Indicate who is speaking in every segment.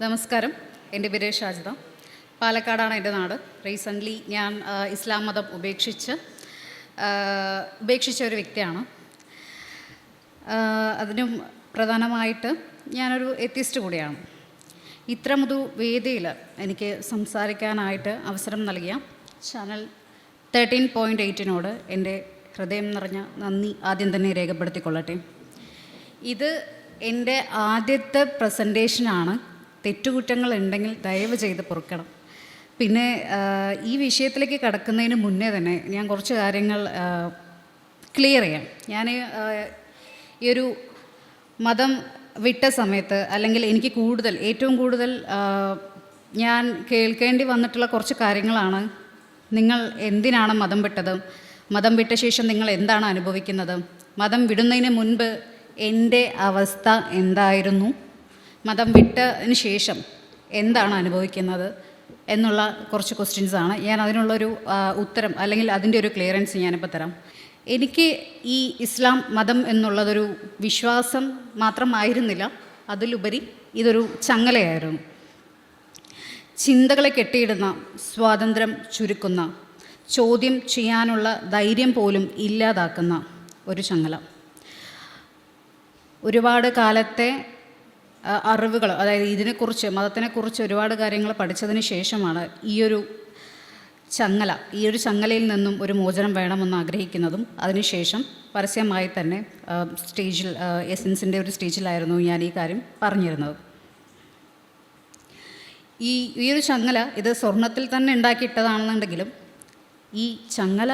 Speaker 1: നമസ്കാരം. എൻ്റെ പേര് ഷാജിദ. പാലക്കാടാണ് എൻ്റെ നാട്. റീസെൻ്റ്ലി ഞാൻ ഇസ്ലാം മതം ഉപേക്ഷിച്ച ഒരു വ്യക്തിയാണ്. അതിനും പ്രധാനമായിട്ട് ഞാനൊരു എത്തിസ്റ്റ് കൂടിയാണ്. ഇത്തരമൊരു വേദിയിൽ എനിക്ക് സംസാരിക്കാനായിട്ട് അവസരം നൽകിയ ചാനൽ 13.8 എൻ്റെ ഹൃദയം നിറഞ്ഞ നന്ദി ആദ്യം തന്നെ രേഖപ്പെടുത്തിക്കൊള്ളട്ടെ. ഇത് എൻ്റെ ആദ്യത്തെ പ്രസൻറ്റേഷനാണ്. തെറ്റുകുറ്റങ്ങൾ ഉണ്ടെങ്കിൽ ദയവ് ചെയ്ത് പൊറുക്കണം. പിന്നെ ഈ വിഷയത്തിലേക്ക് കടക്കുന്നതിന് മുന്നേ തന്നെ ഞാൻ കുറച്ച് കാര്യങ്ങൾ ക്ലിയർ ചെയ്യാം. ഞാൻ ഈ ഒരു മതം വിട്ട സമയത്ത്, അല്ലെങ്കിൽ എനിക്ക് ഏറ്റവും കൂടുതൽ ഞാൻ കേൾക്കേണ്ടി വന്നിട്ടുള്ള കുറച്ച് കാര്യങ്ങളാണ്: നിങ്ങൾ എന്തിനാണ് മതം വിട്ടത്? മതം വിട്ട ശേഷം നിങ്ങൾ എന്താണ് അനുഭവിക്കുന്നത്? മതം വിടുന്നതിന് മുൻപ് എൻ്റെ അവസ്ഥ എന്തായിരുന്നു? മതം വിട്ടതിന് ശേഷം എന്താണ് അനുഭവിക്കുന്നത് എന്നുള്ള കുറച്ച് ക്വസ്റ്റ്യൻസാണ്. ഞാൻ അതിനുള്ളൊരു ഉത്തരം, അല്ലെങ്കിൽ അതിൻ്റെ ഒരു ക്ലിയറൻസ് ഞാനിപ്പോൾ തരാം. എനിക്ക് ഈ ഇസ്ലാം മതം എന്നുള്ളതൊരു വിശ്വാസം മാത്രമായിരുന്നില്ല, അതിലുപരി ഇതൊരു ചങ്ങലയായിരുന്നു. ചിന്തകളെ കെട്ടിയിടുന്ന, സ്വാതന്ത്ര്യം ചുരുക്കുന്ന, ചോദ്യം ചെയ്യാനുള്ള ധൈര്യം പോലും ഇല്ലാതാക്കുന്ന ഒരു ചങ്ങല. ഒരുപാട് കാലത്തെ അറിവുകൾ, അതായത് ഇതിനെക്കുറിച്ച്, മതത്തിനെക്കുറിച്ച് ഒരുപാട് കാര്യങ്ങൾ പഠിച്ചതിന് ശേഷമാണ് ഈ ഒരു ചങ്ങലയിൽ നിന്നും ഒരു മോചനം വേണമെന്ന് ആഗ്രഹിക്കുന്നതും. അതിനുശേഷം പരസ്യമായി തന്നെ സ്റ്റേജിൽ, എസൻസിൻ്റെ ഒരു സ്റ്റേജിലായിരുന്നു ഞാൻ ഈ കാര്യം പറഞ്ഞിരുന്നത്. ഈ ഒരു ചങ്ങല ഇത് സ്വർണത്തിൽ തന്നെ ഉണ്ടാക്കിയിട്ടതാണെന്നുണ്ടെങ്കിലും ഈ ചങ്ങല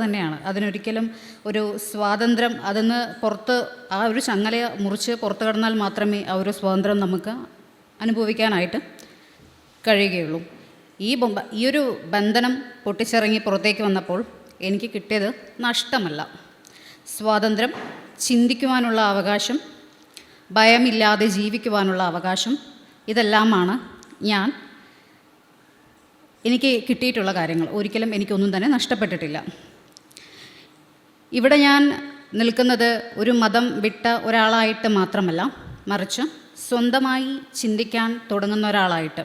Speaker 1: തന്നെയാണ്. അതിനൊരിക്കലും ഒരു സ്വാതന്ത്ര്യം, അതിന്ന് പുറത്ത്, ആ ഒരു ചങ്ങലയെ മുറിച്ച് പുറത്ത് കടന്നാൽ മാത്രമേ ആ ഒരു സ്വാതന്ത്ര്യം നമുക്ക് അനുഭവിക്കാനായിട്ട് കഴിയുകയുള്ളൂ. ഈ ഒരു ബന്ധനം പൊട്ടിച്ചിറങ്ങി പുറത്തേക്ക് വന്നപ്പോൾ എനിക്ക് കിട്ടിയത് നഷ്ടമല്ല, സ്വാതന്ത്ര്യം, ചിന്തിക്കുവാനുള്ള അവകാശം, ഭയമില്ലാതെ ജീവിക്കുവാനുള്ള അവകാശം. ഇതെല്ലാമാണ് എനിക്ക് കിട്ടിയിട്ടുള്ള കാര്യങ്ങൾ. ഒരിക്കലും എനിക്കൊന്നും തന്നെ നഷ്ടപ്പെട്ടിട്ടില്ല. ഇവിടെ ഞാൻ നിൽക്കുന്നത് ഒരു മതം വിട്ട ഒരാളായിട്ട് മാത്രമല്ല, മറിച്ച് സ്വന്തമായി ചിന്തിക്കാൻ തുടങ്ങുന്ന ഒരാളായിട്ട്,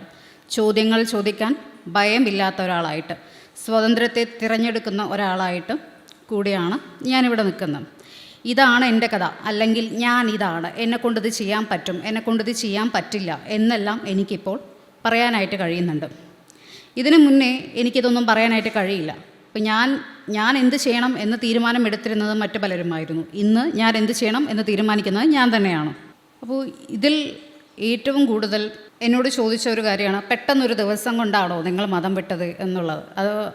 Speaker 1: ചോദ്യങ്ങൾ ചോദിക്കാൻ ഭയമില്ലാത്ത ഒരാളായിട്ട്, സ്വാതന്ത്ര്യത്തെ തിരഞ്ഞെടുക്കുന്ന ഒരാളായിട്ട് കൂടിയാണ് ഞാനിവിടെ നിൽക്കുന്നത്. ഇതാണ് എൻ്റെ കഥ, അല്ലെങ്കിൽ ഞാൻ ഇതാണ്, എന്നെക്കൊണ്ടിത് ചെയ്യാൻ പറ്റും, എന്നെക്കൊണ്ടിത് ചെയ്യാൻ പറ്റില്ല എന്നെല്ലാം എനിക്കിപ്പോൾ പറയാനായിട്ട് കഴിയുന്നുണ്ട്. ഇതിനു മുന്നേ എനിക്കിതൊന്നും പറയാനായിട്ട് കഴിയില്ല. ഇപ്പം ഞാൻ എന്ത് ചെയ്യണം എന്ന് തീരുമാനമെടുത്തിരുന്നത് മറ്റു പലരുമായിരുന്നു. ഇന്ന് ഞാൻ എന്ത് ചെയ്യണം എന്ന് തീരുമാനിക്കുന്നത് ഞാൻ തന്നെയാണ്. അപ്പോൾ ഇതിൽ ഏറ്റവും കൂടുതൽ എന്നോട് ചോദിച്ച ഒരു കാര്യമാണ്, പെട്ടെന്നൊരു ദിവസം കൊണ്ടാണോ നിങ്ങൾ മതം വിട്ടത് എന്നുള്ളത്.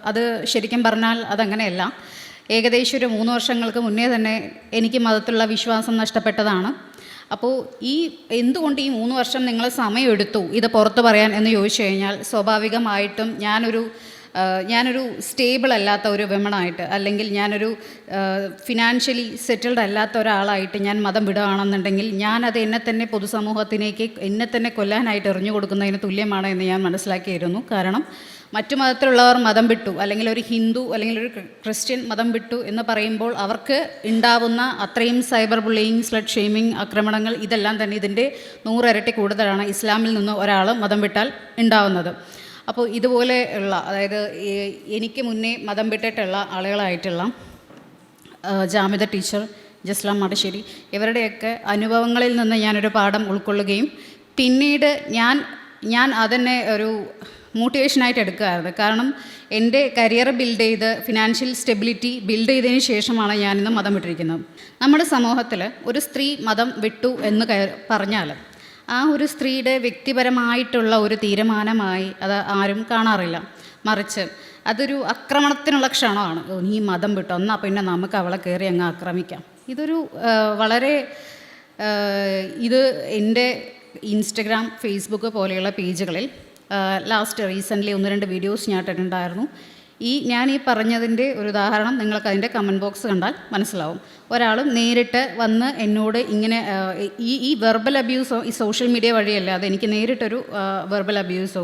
Speaker 1: അത് ശരിക്കും പറഞ്ഞാൽ അതങ്ങനെയല്ല. ഏകദേശം ഒരു 3 വർഷങ്ങൾക്ക് മുന്നേ തന്നെ എനിക്ക് മതത്തിലുള്ള വിശ്വാസം നഷ്ടപ്പെട്ടതാണ്. അപ്പോൾ എന്തുകൊണ്ട് ഈ 3 വർഷം നിങ്ങൾ സമയമെടുത്തു ഇത് പുറത്ത് പറയാൻ എന്ന് ചോദിച്ചു കഴിഞ്ഞാൽ, സ്വാഭാവികമായിട്ടും ഞാനൊരു സ്റ്റേബിൾ അല്ലാത്ത ഒരു വിമണായിട്ട്, അല്ലെങ്കിൽ ഞാനൊരു ഫിനാൻഷ്യലി സെറ്റിൽഡ് അല്ലാത്ത ഒരാളായിട്ട് ഞാൻ മതം വിടുകയാണെന്നുണ്ടെങ്കിൽ ഞാനത് എന്നെ തന്നെ പൊതുസമൂഹത്തിലേക്ക് എന്നെ തന്നെ കൊല്ലാനായിട്ട് എറിഞ്ഞു കൊടുക്കുന്നതിന് തുല്യമാണ് എന്ന് ഞാൻ മനസ്സിലാക്കിയിരുന്നു. കാരണം മറ്റു മതത്തിലുള്ളവർ മതം വിട്ടു, അല്ലെങ്കിൽ ഒരു ഹിന്ദു അല്ലെങ്കിൽ ഒരു ക്രിസ്ത്യൻ മതം വിട്ടു എന്ന് പറയുമ്പോൾ അവർക്ക് ഉണ്ടാവുന്ന അത്രയും സൈബർ ബുള്ളിയിങ്, സ്ലട്ട് ഷെയ്മിങ്, ആക്രമണങ്ങൾ, ഇതെല്ലാം തന്നെ ഇതിൻ്റെ 100 ഇരട്ടി കൂടുതലാണ് ഇസ്ലാമിൽ നിന്ന് ഒരാൾ മതം വിട്ടാൽ ഉണ്ടാവുന്നത്. അപ്പോൾ ഇതുപോലെ ഉള്ള, അതായത് എനിക്ക് മുന്നേ മതം വിട്ടിട്ടുള്ള ആളുകളായിട്ടുള്ള ജാമിദ ടീച്ചർ, ജസ്ലാം മാടശ്ശേരി, ഇവരുടെയൊക്കെ അനുഭവങ്ങളിൽ നിന്ന് ഞാനൊരു പാഠം ഉൾക്കൊള്ളുകയും പിന്നീട് ഞാൻ അതിനെ ഒരു മോട്ടിവേഷനായിട്ട് എടുക്കുകയായിരുന്നു. കാരണം എൻ്റെ കരിയർ ബിൽഡ് ചെയ്ത്, ഫിനാൻഷ്യൽ സ്റ്റെബിലിറ്റി ബിൽഡ് ചെയ്തതിന് ശേഷമാണ് ഞാനിന്ന് മതം വിട്ടിരിക്കുന്നത്. നമ്മുടെ സമൂഹത്തിൽ ഒരു സ്ത്രീ മതം വിട്ടു എന്ന് പറഞ്ഞാൽ ആ ഒരു സ്ത്രീയുടെ വ്യക്തിപരമായിട്ടുള്ള ഒരു തീരുമാനമായി അത് ആരും കാണാറില്ല. മറിച്ച് അതൊരു ആക്രമണത്തിനുള്ള ക്ഷണമാണ്. നീ മതം വിട്ടു, എന്നാൽ പിന്നെ നമുക്ക് അവളെ കയറി അങ്ങ് ആക്രമിക്കാം. ഇതൊരു വളരെ ഇത് എൻ്റെ ഇൻസ്റ്റഗ്രാം, ഫേസ്ബുക്ക് പോലെയുള്ള പേജുകളിൽ റീസെൻ്റ്ലി 1-2 വീഡിയോസ് ഞാൻ ഇട്ടിട്ടുണ്ടായിരുന്നു. ഞാൻ പറഞ്ഞതിൻ്റെ ഒരു ഉദാഹരണം നിങ്ങൾക്ക് അതിൻ്റെ കമൻറ്റ് ബോക്സ് കണ്ടാൽ മനസ്സിലാവും. ഒരാൾ നേരിട്ട് വന്ന് എന്നോട് ഇങ്ങനെ ഈ വെർബൽ അബ്യൂസോ, ഈ സോഷ്യൽ മീഡിയ വഴിയല്ല, അതെനിക്ക് നേരിട്ടൊരു വെർബൽ അബ്യൂസോ,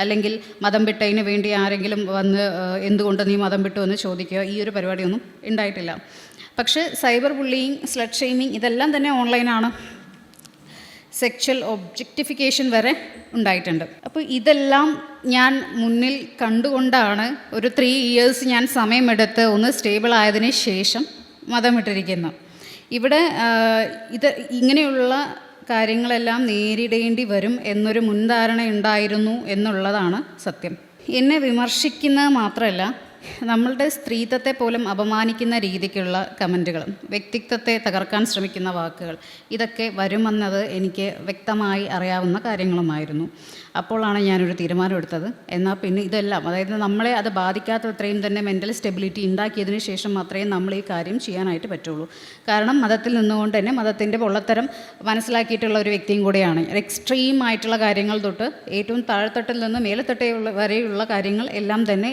Speaker 1: അല്ലെങ്കിൽ മതം വിട്ടതിന് വേണ്ടി ആരെങ്കിലും വന്ന് എന്തുകൊണ്ട് നീ മതം വിട്ടു എന്ന് ചോദിക്കുക, ഈ ഒരു പരിപാടിയൊന്നും ഉണ്ടായിട്ടില്ല. പക്ഷേ സൈബർ ബുള്ളിയിങ്, സ്ലട്ട് ഷെയ്മിങ്, ഇതെല്ലാം തന്നെ ഓൺലൈനാണ്. സെക്ഷൽ ഒബ്ജക്റ്റിഫിക്കേഷൻ വരെ ഉണ്ടായിട്ടുണ്ട്. അപ്പോൾ ഇതെല്ലാം ഞാൻ മുന്നിൽ കണ്ടുകൊണ്ടാണ് ഒരു 3 years ഞാൻ സമയമെടുത്ത് ഒന്ന് സ്റ്റേബിൾ ആയതിനു ശേഷം മതം വിട്ടിരിക്കുന്നത്. ഇവിടെ ഇത് ഇങ്ങനെയുള്ള കാര്യങ്ങളെല്ലാം നേരിടേണ്ടി വരും എന്നൊരു മുൻധാരണ ഉണ്ടായിരുന്നു എന്നുള്ളതാണ് സത്യം. എന്നെ വിമർശിക്കുന്നത് മാത്രമല്ല, നമ്മളുടെ സ്ത്രീത്വത്തെ പോലും അപമാനിക്കുന്ന രീതിക്കുള്ള കമൻറ്റുകൾ, വ്യക്തിത്വത്തെ തകർക്കാൻ ശ്രമിക്കുന്ന വാക്കുകൾ, ഇതൊക്കെ വരുമെന്നത് എനിക്ക് വ്യക്തമായി അറിയാവുന്ന കാര്യങ്ങളുമായിരുന്നു. അപ്പോഴാണ് ഞാനൊരു തീരുമാനമെടുത്തത്. എന്നാൽ പിന്നെ ഇതെല്ലാം, അതായത് നമ്മളെ അത് ബാധിക്കാത്തത്രയും തന്നെ മെൻ്റൽ സ്റ്റെബിലിറ്റി ഉണ്ടാക്കിയതിന് ശേഷം മാത്രമേ നമ്മൾ ഈ കാര്യം ചെയ്യാനായിട്ട് പറ്റുള്ളൂ. കാരണം മതത്തിൽ നിന്നുകൊണ്ട് തന്നെ മതത്തിൻ്റെ പൊള്ളത്തരം മനസ്സിലാക്കിയിട്ടുള്ള ഒരു വ്യക്തിയും കൂടെയാണ്. എക്സ്ട്രീം ആയിട്ടുള്ള കാര്യങ്ങൾ തൊട്ട് ഏറ്റവും താഴെത്തട്ടിൽ നിന്ന് മേലെത്തട്ടേ വരെയുള്ള കാര്യങ്ങൾ എല്ലാം തന്നെ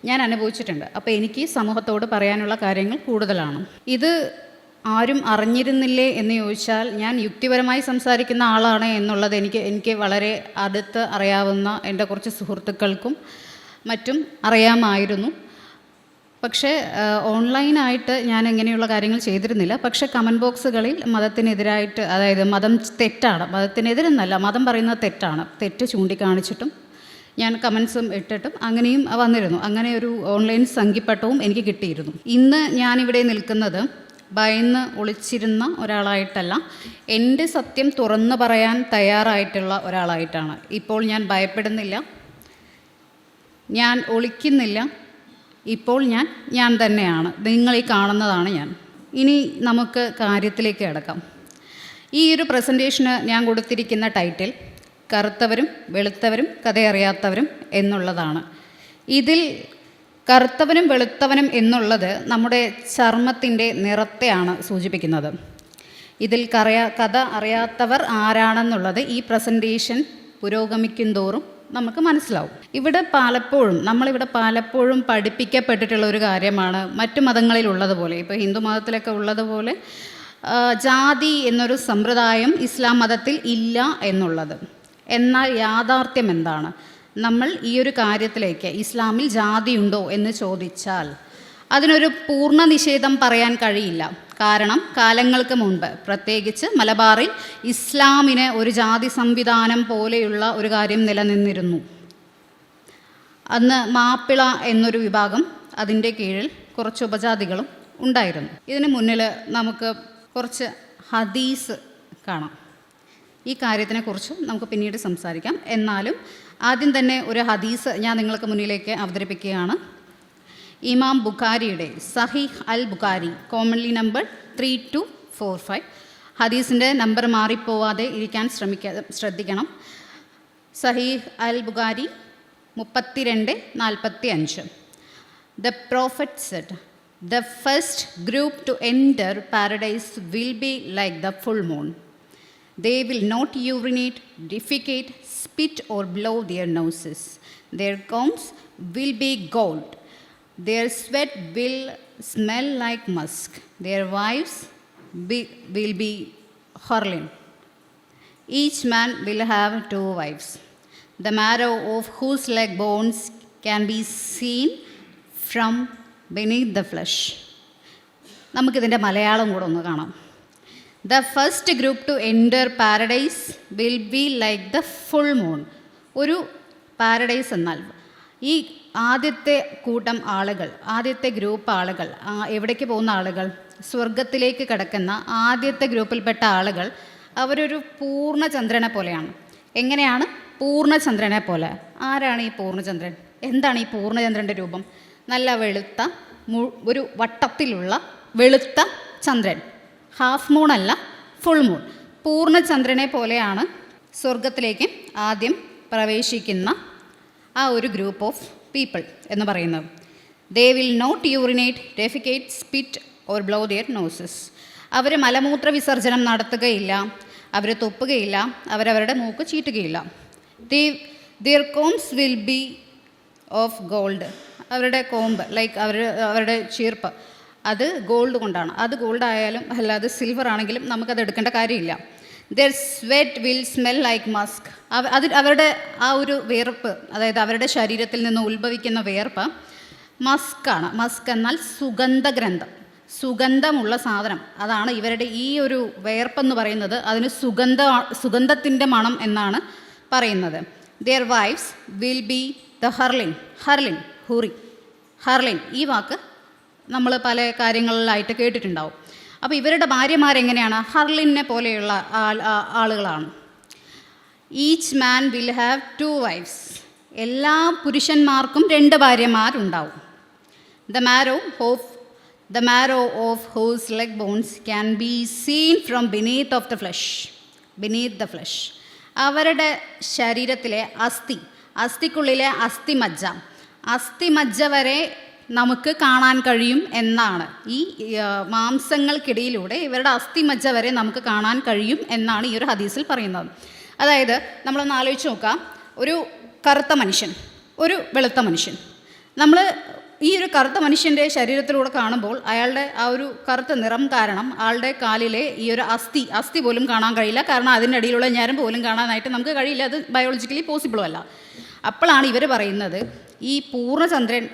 Speaker 1: ഞാൻ അനുഭവിച്ചിട്ടുണ്ട്. അപ്പോൾ എനിക്ക് സമൂഹത്തോട് പറയാനുള്ള കാര്യങ്ങൾ കൂടുതലാണ്. ഇത് ആരും അറിഞ്ഞിരുന്നില്ലേ എന്ന് ചോദിച്ചാൽ, ഞാൻ യുക്തിപരമായി സംസാരിക്കുന്ന ആളാണ് എന്നുള്ളത് എനിക്ക് വളരെ അടുത്ത് അറിയാവുന്ന എൻ്റെ കുറച്ച് സുഹൃത്തുക്കൾക്കും മറ്റും അറിയാമായിരുന്നു. പക്ഷേ ഓൺലൈനായിട്ട് ഞാൻ ഇങ്ങനെയുള്ള കാര്യങ്ങൾ ചെയ്തിരുന്നില്ല. പക്ഷേ കമൻറ്റ് ബോക്സുകളിൽ മതത്തിനെതിരായിട്ട്, അതായത് മതം തെറ്റാണ്, മതത്തിനെതിരെന്നല്ല, മതം പറയുന്നത് തെറ്റാണ്, തെറ്റ് ചൂണ്ടിക്കാണിച്ചിട്ടും ഞാൻ കമൻസും ഇട്ടിട്ടും അങ്ങനെയും വന്നിരുന്നു. അങ്ങനെ ഒരു ഓൺലൈൻ സംഘിപ്പട്ടവും എനിക്ക് കിട്ടിയിരുന്നു. ഇന്ന് ഞാനിവിടെ നിൽക്കുന്നത് ഭയന്ന് ഒളിച്ചിരുന്ന ഒരാളായിട്ടല്ല, എൻ്റെ സത്യം തുറന്നു പറയാൻ തയ്യാറായിട്ടുള്ള ഒരാളായിട്ടാണ്. ഇപ്പോൾ ഞാൻ ഭയപ്പെടുന്നില്ല, ഞാൻ ഒളിക്കുന്നില്ല. ഇപ്പോൾ ഞാൻ തന്നെയാണ്, നിങ്ങളീ കാണുന്നതാണ് ഞാൻ. ഇനി നമുക്ക് കാര്യത്തിലേക്ക് കിടക്കാം. ഈ ഒരു പ്രസൻറ്റേഷന് ഞാൻ കൊടുത്തിരിക്കുന്ന ടൈറ്റിൽ കറുത്തവരും വെളുത്തവരും കഥയറിയാത്തവരും എന്നുള്ളതാണ്. ഇതിൽ കറുത്തവനും വെളുത്തവനും എന്നുള്ളത് നമ്മുടെ ചർമ്മത്തിൻ്റെ നിറത്തെയാണ് സൂചിപ്പിക്കുന്നത്. ഇതിൽ കഥ അറിയാത്തവർ ആരാണെന്നുള്ളത് ഈ പ്രസൻറ്റേഷൻ പുരോഗമിക്കും തോറും നമുക്ക് മനസ്സിലാവും. നമ്മളിവിടെ പലപ്പോഴും പഠിപ്പിക്കപ്പെട്ടിട്ടുള്ള ഒരു കാര്യമാണ്, മറ്റു മതങ്ങളിലുള്ളതുപോലെ, ഇപ്പോൾ ഹിന്ദു മതത്തിലൊക്കെ ഉള്ളതുപോലെ ജാതി എന്നൊരു സമ്പ്രദായം ഇസ്ലാം മതത്തിൽ ഇല്ല എന്നുള്ളത്. എന്നാൽ യാഥാർത്ഥ്യം എന്താണ്? നമ്മൾ ഈ ഒരു കാര്യത്തിലേക്ക്, ഇസ്ലാമിൽ ജാതിയുണ്ടോ എന്ന് ചോദിച്ചാൽ അതിനൊരു പൂർണ്ണ നിഷേധം പറയാൻ കഴിയില്ല. കാരണം കാലങ്ങൾക്ക് മുൻപ്, പ്രത്യേകിച്ച് മലബാറിൽ ഇസ്ലാമിന് ഒരു ജാതി സംവിധാനം പോലെയുള്ള ഒരു കാര്യം നിലനിന്നിരുന്നു. അന്ന് മാപ്പിള എന്നൊരു വിഭാഗം, അതിൻ്റെ കീഴിൽ കുറച്ച് ഉപജാതികളും ഉണ്ടായിരുന്നു. ഇതിന് മുന്നിൽ നമുക്ക് കുറച്ച് ഹദീസ് കാണാം. ഈ കാര്യത്തിനെക്കുറിച്ച് നമുക്ക് പിന്നീട് സംസാരിക്കാം. എന്നാലും ആദ്യം തന്നെ ഒരു ഹദീസ് ഞാൻ നിങ്ങൾക്ക് മുന്നിലേക്ക് അവതരിപ്പിക്കുകയാണ്. ഇമാം ബുഖാരിയുടെ സഹീഹ് അൽ ബുഖാരി, കോമൺലി നമ്പർ 3245. ഹദീസിൻ്റെ നമ്പർ മാറിപ്പോവാതെ ഇരിക്കാൻ ശ്രദ്ധിക്കണം. സഹീഹ് അൽ Bukhari 32:45. The Prophet said, "The first group to enter paradise will be like the full moon. They will not urinate, defecate, spit or blow their noses. Their combs will be gold. Their sweat will smell like musk. Their wives will be harlot. Each man will have 2 wives. The marrow of whose leg bones can be seen from beneath the flesh." നമുക്കിതിൻ്റെ മലയാളം കൂടെ ഒന്ന് കാണാം. The first group to enter paradise will be like the full moon. ഒരു paradise എന്നാൽ ഈ ആദ്യത്തെ കൂട്ടം ആളുകൾ, ആദ്യത്തെ ഗ്രൂപ്പ് ആളുകൾ, എവിടേക്ക് പോകുന്ന ആളുകൾ, സ്വർഗത്തിലേക്ക് കടക്കുന്ന ആദ്യത്തെ ഗ്രൂപ്പിൽപ്പെട്ട ആളുകൾ, അവരൊരു പൂർണ്ണചന്ദ്രനെ പോലെയാണ്. എങ്ങനെയാണ്? പൂർണ്ണചന്ദ്രനെ പോലെ. ആരാണ് ഈ പൂർണ്ണചന്ദ്രൻ? എന്താണ് ഈ പൂർണ്ണചന്ദ്രൻ്റെ രൂപം? നല്ല വെളുത്ത, ഒരു വട്ടത്തിലുള്ള വെളുത്ത ചന്ദ്രൻ. ഹാഫ് മൂൺ അല്ല, ഫുൾ മൂൺ. പൂർണ്ണചന്ദ്രനെ പോലെയാണ് സ്വർഗത്തിലേക്ക് ആദ്യം പ്രവേശിക്കുന്ന ആ ഒരു ഗ്രൂപ്പ് ഓഫ് പീപ്പിൾ എന്ന് പറയുന്നത്. They will not urinate, defecate, spit or blow their noses. അവർ മലമൂത്ര വിസർജനം നടത്തുകയില്ല, അവർ തുപ്പുകയില്ല, അവരവരുടെ മൂക്ക് ചീറ്റുകയില്ല. Their combs will be of gold. അവരുടെ കോമ്പ്, ലൈക്ക് അവരുടെ ചീർപ്പ്, അത് ഗോൾഡ് കൊണ്ടാണ്. അത് ഗോൾഡ് ആയാലും അല്ലാതെ സിൽവർ ആണെങ്കിലും നമുക്കത് എടുക്കേണ്ട കാര്യമില്ല. There sweat will smell like Musk. അവരുടെ ആ ഒരു വിയർപ്പ്, അതായത് അവരുടെ ശരീരത്തിൽ നിന്ന് ഉത്ഭവിക്കുന്ന വിയർപ്പ് മസ്കാണ്. മസ്ക് എന്നാൽ സുഗന്ധഗ്രന്ഥം. സുഗന്ധമുള്ള സാധനം. അതാണ് ഇവരുടെ ഈ ഒരു വേർപ്പെന്ന് പറയുന്നത്. അതിന് സുഗന്ധത്തിൻ്റെ മണം എന്നാണ് പറയുന്നത്. Their wives will be the ഹർലിൻ. ഈ വാക്ക് നമ്മൾ പല കാര്യങ്ങളിലായിട്ട് കേട്ടിട്ടുണ്ടാവും. അപ്പോൾ ഇവരുടെ ഭാര്യമാരെങ്ങനെയാണ്? ഹർലിനെ പോലെയുള്ള ആളുകളാണ്. Each man will have 2 wives. എല്ലാ പുരുഷന്മാർക്കും 2 ഭാര്യമാരുണ്ടാവും. The marrow of whose leg bones can be seen from beneath the flesh. അവരുടെ ശരീരത്തിലെ അസ്ഥിക്കുള്ളിലെ അസ്ഥിമജ്ജ വരെ നമുക്ക് കാണാൻ കഴിയും എന്നാണ്. ഈ മാംസങ്ങൾക്കിടയിലൂടെ ഇവരുടെ അസ്ഥിമജ്ജ വരെ നമുക്ക് കാണാൻ കഴിയും എന്നാണ് ഈ ഒരു ഹദീസിൽ പറയുന്നത്. അതായത് നമ്മളൊന്ന് ആലോചിച്ച് നോക്കാം. ഒരു കറുത്ത മനുഷ്യൻ, ഒരു വെളുത്ത മനുഷ്യൻ. നമ്മൾ ഈ ഒരു കറുത്ത മനുഷ്യൻ്റെ ശരീരത്തിലൂടെ കാണുമ്പോൾ അയാളുടെ ആ ഒരു കറുത്ത നിറം കാരണം ആളുടെ കാലിലെ ഈ ഒരു അസ്ഥി പോലും കാണാൻ കഴിയില്ല. കാരണം അതിൻ്റെ അടിയിലുള്ള ഞരമ്പ് പോലും കാണാനായിട്ട് നമുക്ക് കഴിയില്ല. അത് ബയോളജിക്കലി പോസിബിളും അല്ല. അപ്പോഴാണ് ഇവർ പറയുന്നത് ഈ പൂർണ്ണചന്ദ്രൻ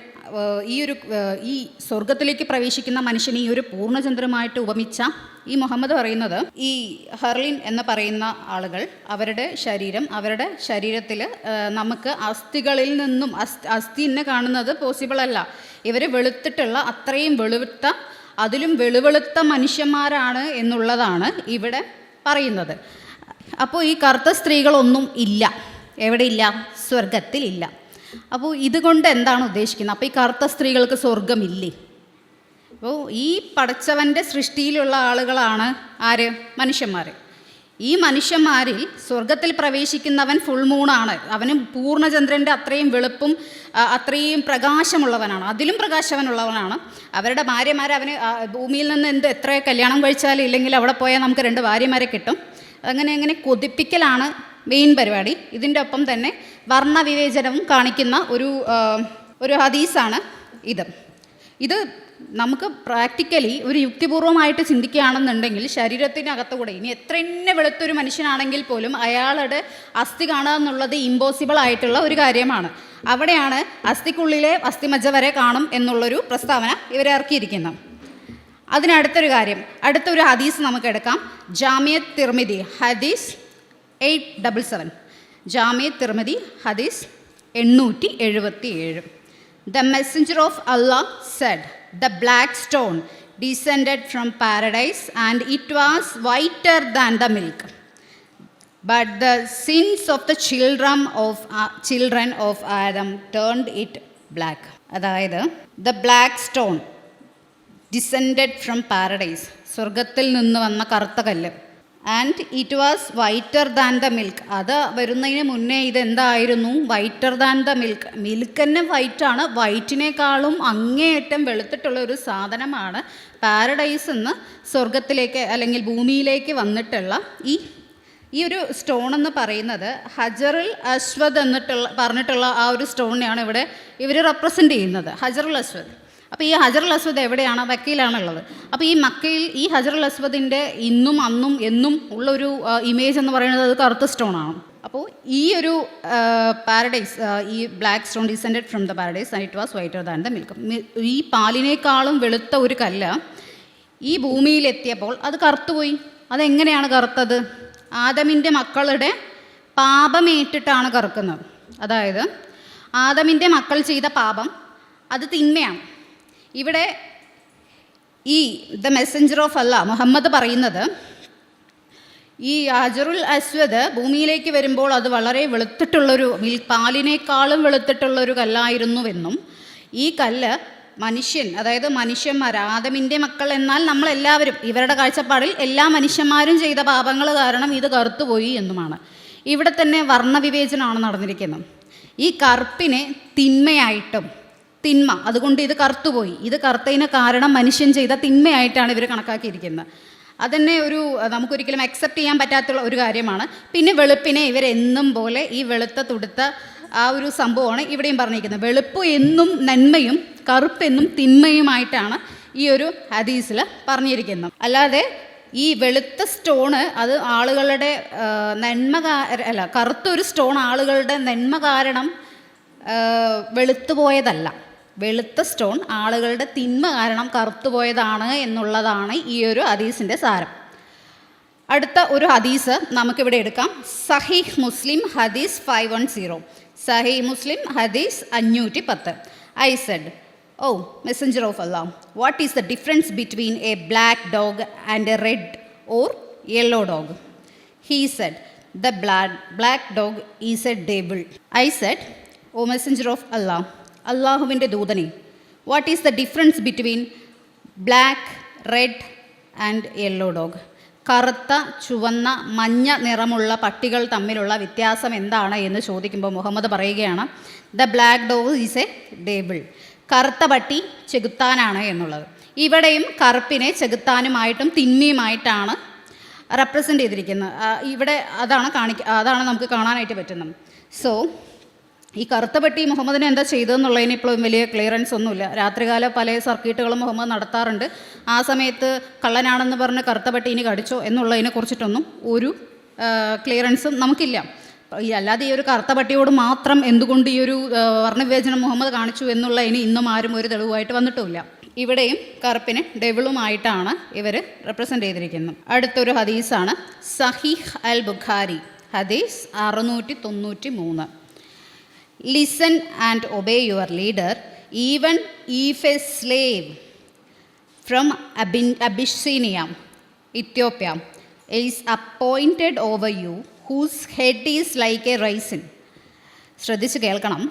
Speaker 1: ഈ സ്വർഗത്തിലേക്ക് പ്രവേശിക്കുന്ന മനുഷ്യനെ ഈ ഒരു പൂർണ്ണചന്ദ്രമായിട്ട് ഉപമിച്ച ഈ മുഹമ്മദ് പറയുന്നത്, ഈ ഹർലിൻ എന്ന് പറയുന്ന ആളുകൾ അവരുടെ ശരീരത്തിൽ നമുക്ക് അസ്ഥികളിൽ നിന്നും അസ്ഥിനെ കാണുന്നത് പോസിബിൾ അല്ല. ഇവർ വെളുത്തിട്ടുള്ള അത്രയും അതിലും വെളുത്ത മനുഷ്യന്മാരാണ് എന്നുള്ളതാണ് ഇവിടെ പറയുന്നത്. അപ്പോൾ ഈ കറുത്ത സ്ത്രീകളൊന്നും ഇല്ല. എവിടെയില്ല? സ്വർഗത്തിലില്ല. അപ്പോൾ ഇതുകൊണ്ട് എന്താണ് ഉദ്ദേശിക്കുന്നത്? അപ്പോൾ ഈ കറുത്ത സ്ത്രീകൾക്ക് സ്വർഗമില്ലേ? അപ്പോൾ ഈ പടച്ചവൻ്റെ സൃഷ്ടിയിലുള്ള ആളുകളാണ് ആര്? മനുഷ്യന്മാർ. ഈ മനുഷ്യന്മാരിൽ സ്വർഗത്തിൽ പ്രവേശിക്കുന്നവൻ ഫുൾ മൂണാണ്. അവന് പൂർണ്ണചന്ദ്രൻ്റെ അത്രയും വെളുപ്പും അത്രയും പ്രകാശമുള്ളവനാണ്. അതിലും പ്രകാശവനുള്ളവനാണ്. അവരുടെ ഭാര്യമാരെ അവന് ഭൂമിയിൽ നിന്ന് എത്ര കല്യാണം കഴിച്ചാലും ഇല്ലെങ്കിൽ അവിടെ പോയാൽ നമുക്ക് 2 ഭാര്യമാരെ കിട്ടും. അങ്ങനെ കൊതിപ്പിക്കലാണ് മെയിൻ പരിപാടി. ഇതിൻ്റെ ഒപ്പം തന്നെ വർണ്ണവിവേചനവും കാണിക്കുന്ന ഒരു ഹദീസാണ് ഇത് നമുക്ക് പ്രാക്ടിക്കലി ഒരു യുക്തിപൂർവമായിട്ട് ചിന്തിക്കുകയാണെന്നുണ്ടെങ്കിൽ ശരീരത്തിനകത്തുകൂടെ ഇനി എത്ര തന്നെ വെളുത്തൊരു മനുഷ്യനാണെങ്കിൽ പോലും അയാളുടെ അസ്ഥി കാണുക എന്നുള്ളത് ഇമ്പോസിബിൾ ആയിട്ടുള്ള ഒരു കാര്യമാണ്. അവിടെയാണ് അസ്ഥിക്കുള്ളിലെ അസ്ഥിമജ്ജ വരെ കാണും എന്നുള്ളൊരു പ്രസ്താവന ഇവരെ ഇറക്കിയിരിക്കുന്നത്. അടുത്തൊരു ഹദീസ് നമുക്ക് എടുക്കാം. ജാമിഅത്ത് തിർമിദി ഹദീസ് 877. ജാമിഅത്ത് തിർമിദി ഹദീസ് 877. The messenger of Allah said, the black stone descended from paradise and it was whiter than the milk. But the sins of the children of Adam turned it black. അതായത് the black stone descended from paradise, സ്വർഗത്തിൽ നിന്ന് വന്ന കറുത്ത കല്ല്. And it was whiter than the milk. അത് വരുന്നതിന് മുന്നേ ഇതെന്തായിരുന്നു? Whiter than the milk. Milk തന്നെ വൈറ്റാണ്. വൈറ്റിനേക്കാളും അങ്ങേയറ്റം വെളുത്തിട്ടുള്ള ഒരു സാധനമാണ് പാരഡൈസ് എന്ന് സ്വർഗത്തിലേക്ക് അല്ലെങ്കിൽ ഭൂമിയിലേക്ക് വന്നിട്ടുള്ള ഈ ഒരു സ്റ്റോൺ എന്ന് പറയുന്നത് ഹജറുൽ അസ്വദ് പറഞ്ഞിട്ടുള്ള ആ ഒരു സ്റ്റോണിനെയാണ് ഇവിടെ ഇവർ റെപ്രസെൻ്റ് ചെയ്യുന്നത്. ഹജറുൽ അസ്വദ്. അപ്പോൾ ഈ ഹജറുൽ അസ്വദ് എവിടെയാണ്? മക്കയിലാണുള്ളത്. അപ്പോൾ ഈ മക്കയിൽ ഈ ഹജറുൽ അസ്വദിൻ്റെ ഇന്നും അന്നും എന്നും ഉള്ളൊരു ഇമേജ് എന്ന് പറയുന്നത് അത് കറുത്ത സ്റ്റോണാണ്. അപ്പോൾ ഈ ഒരു പാരഡൈസ്, ഈ black stone descended from the paradise and it was whiter than the milk. ഈ പാലിനേക്കാളും വെളുത്ത ഒരു കല്ല് ഈ ഭൂമിയിലെത്തിയപ്പോൾ അത് കറുത്തുപോയി. അതെങ്ങനെയാണ് കറുത്തത്? ആദമിൻ്റെ മക്കളുടെ പാപമേറ്റിട്ടാണ് കറുക്കുന്നത്. അതായത് ആദമിൻ്റെ മക്കൾ ചെയ്ത പാപം അത് തിന്മയാണ്. ഇവിടെ ഈ ദ മെസ്സഞ്ചർ ഓഫ് അല്ലാ മുഹമ്മദ് പറയുന്നത് ഈ ഹജറുൽ അസ്വദ് ഭൂമിയിലേക്ക് വരുമ്പോൾ അത് വളരെ വെളുത്തിട്ടുള്ളൊരു പാലിനേക്കാളും വെളുത്തിട്ടുള്ളൊരു കല്ലായിരുന്നുവെന്നും ഈ കല്ല് അതായത് മനുഷ്യന്മാർ, ആദമിൻ്റെ മക്കൾ എന്നാൽ നമ്മളെല്ലാവരും, ഇവരുടെ കാഴ്ചപ്പാടിൽ എല്ലാ മനുഷ്യന്മാരും ചെയ്ത പാപങ്ങൾ കാരണം ഇത് കറുത്തുപോയി എന്നുമാണ്. ഇവിടെ തന്നെ വർണ്ണവിവേചനമാണ് നടന്നിരിക്കുന്നത്. ഈ കറുപ്പിനെ തിന്മ, അതുകൊണ്ട് ഇത് കറുത്തുപോയി, ഇത് കറുത്തതിന് കാരണം മനുഷ്യൻ ചെയ്ത തിന്മയായിട്ടാണ് ഇവർ കണക്കാക്കിയിരിക്കുന്നത്. അതന്നെ നമുക്കൊരിക്കലും അക്സെപ്റ്റ് ചെയ്യാൻ പറ്റാത്തുള്ള ഒരു കാര്യമാണ്. പിന്നെ വെളുപ്പിനെ ഇവരെന്നും പോലെ ഈ വെളുത്ത തുടുത്ത ആ ഒരു സംഭവമാണ് ഇവിടെയും പറഞ്ഞിരിക്കുന്നത്. വെളുപ്പ് എന്നും നന്മയും കറുപ്പെന്നും തിന്മയുമായിട്ടാണ് ഈ ഒരു ഹദീസിൽ പറഞ്ഞിരിക്കുന്നത്. അല്ലാതെ ഈ വെളുത്ത സ്റ്റോണ് അത് ആളുകളുടെ കറുത്തൊരു സ്റ്റോൺ ആളുകളുടെ നന്മ കാരണം വെളുത്തുപോയതല്ല. വെളുത്ത സ്റ്റോൺ ആളുകളുടെ തിന്മ കാരണം കറുത്തുപോയതാണ് എന്നുള്ളതാണ് ഈ ഒരു ഹദീസിൻ്റെ സാരം. അടുത്ത ഒരു ഹദീസ് നമുക്കിവിടെ എടുക്കാം. സഹീഹ് മുസ്ലിം ഹദീസ് 510. സഹീഹ് മുസ്ലിം ഹദീസ് 510. I said, "O messenger of Allah, what is the difference between a black dog and a red or yellow dog?" He said, "The black dog is a devil." I said, "O messenger of Allah, അള്ളാഹുവിൻ്റെ ദൂതനെ, what is the difference between black, red and yellow dog?" കറുത്ത, ചുവന്ന, മഞ്ഞ നിറമുള്ള പട്ടികൾ തമ്മിലുള്ള വ്യത്യാസം എന്താണ് എന്ന് ചോദിക്കുമ്പോൾ മുഹമ്മദ് പറയുകയാണ്, "the black dog is a devil." കറുത്ത പട്ടി ചെകുത്താനാണ് എന്നുള്ളത്. ഇവിടെയും കറുപ്പിനെ ചെകുത്താനുമായിട്ടും തിന്മയുമായിട്ടാണ് റെപ്രസെൻ്റ് ചെയ്തിരിക്കുന്നത്. ഇവിടെ അതാണ് നമുക്ക് കാണാനായിട്ട് പറ്റുന്നത്. സോ ഈ കറുത്ത പട്ടി മുഹമ്മദിനെ എന്താ ചെയ്തതെന്നുള്ളതിന് ഇപ്പോഴും വലിയ ക്ലിയറൻസ് ഒന്നുമില്ല. രാത്രികാല പല സർക്യൂട്ടുകളും മുഹമ്മദ് നടത്താറുണ്ട്. ആ സമയത്ത് കള്ളനാണെന്ന് പറഞ്ഞ് കറുത്ത പട്ടി ഇനി കടിച്ചോ എന്നുള്ളതിനെ കുറിച്ചിട്ടൊന്നും ഒരു ക്ലിയറൻസും നമുക്കില്ല. അല്ലാതെ ഈ ഒരു കറുത്ത പട്ടിയോട് മാത്രം എന്തുകൊണ്ട് ഈ ഒരു വർണ്ണവിവേചനം മുഹമ്മദ് കാണിച്ചു എന്നുള്ളതിന് ഇന്നും ആരും ഒരു തെളിവായിട്ട് വന്നിട്ടുമില്ല. ഇവിടെയും കറുപ്പിനെ ഡെവിളുമായിട്ടാണ് ഇവർ റെപ്രസെൻ്റ് ചെയ്തിരിക്കുന്നത്. അടുത്തൊരു ഹദീസാണ് സഹീഹ് അൽ ബുഖാരി ഹദീസ് 693. "Listen and obey your leader, even if a slave from Abyssinia, Ethiopia, is appointed over you, whose head is like a raisin." ശ്രദ്ധിച്ച് കേൾക്കണം.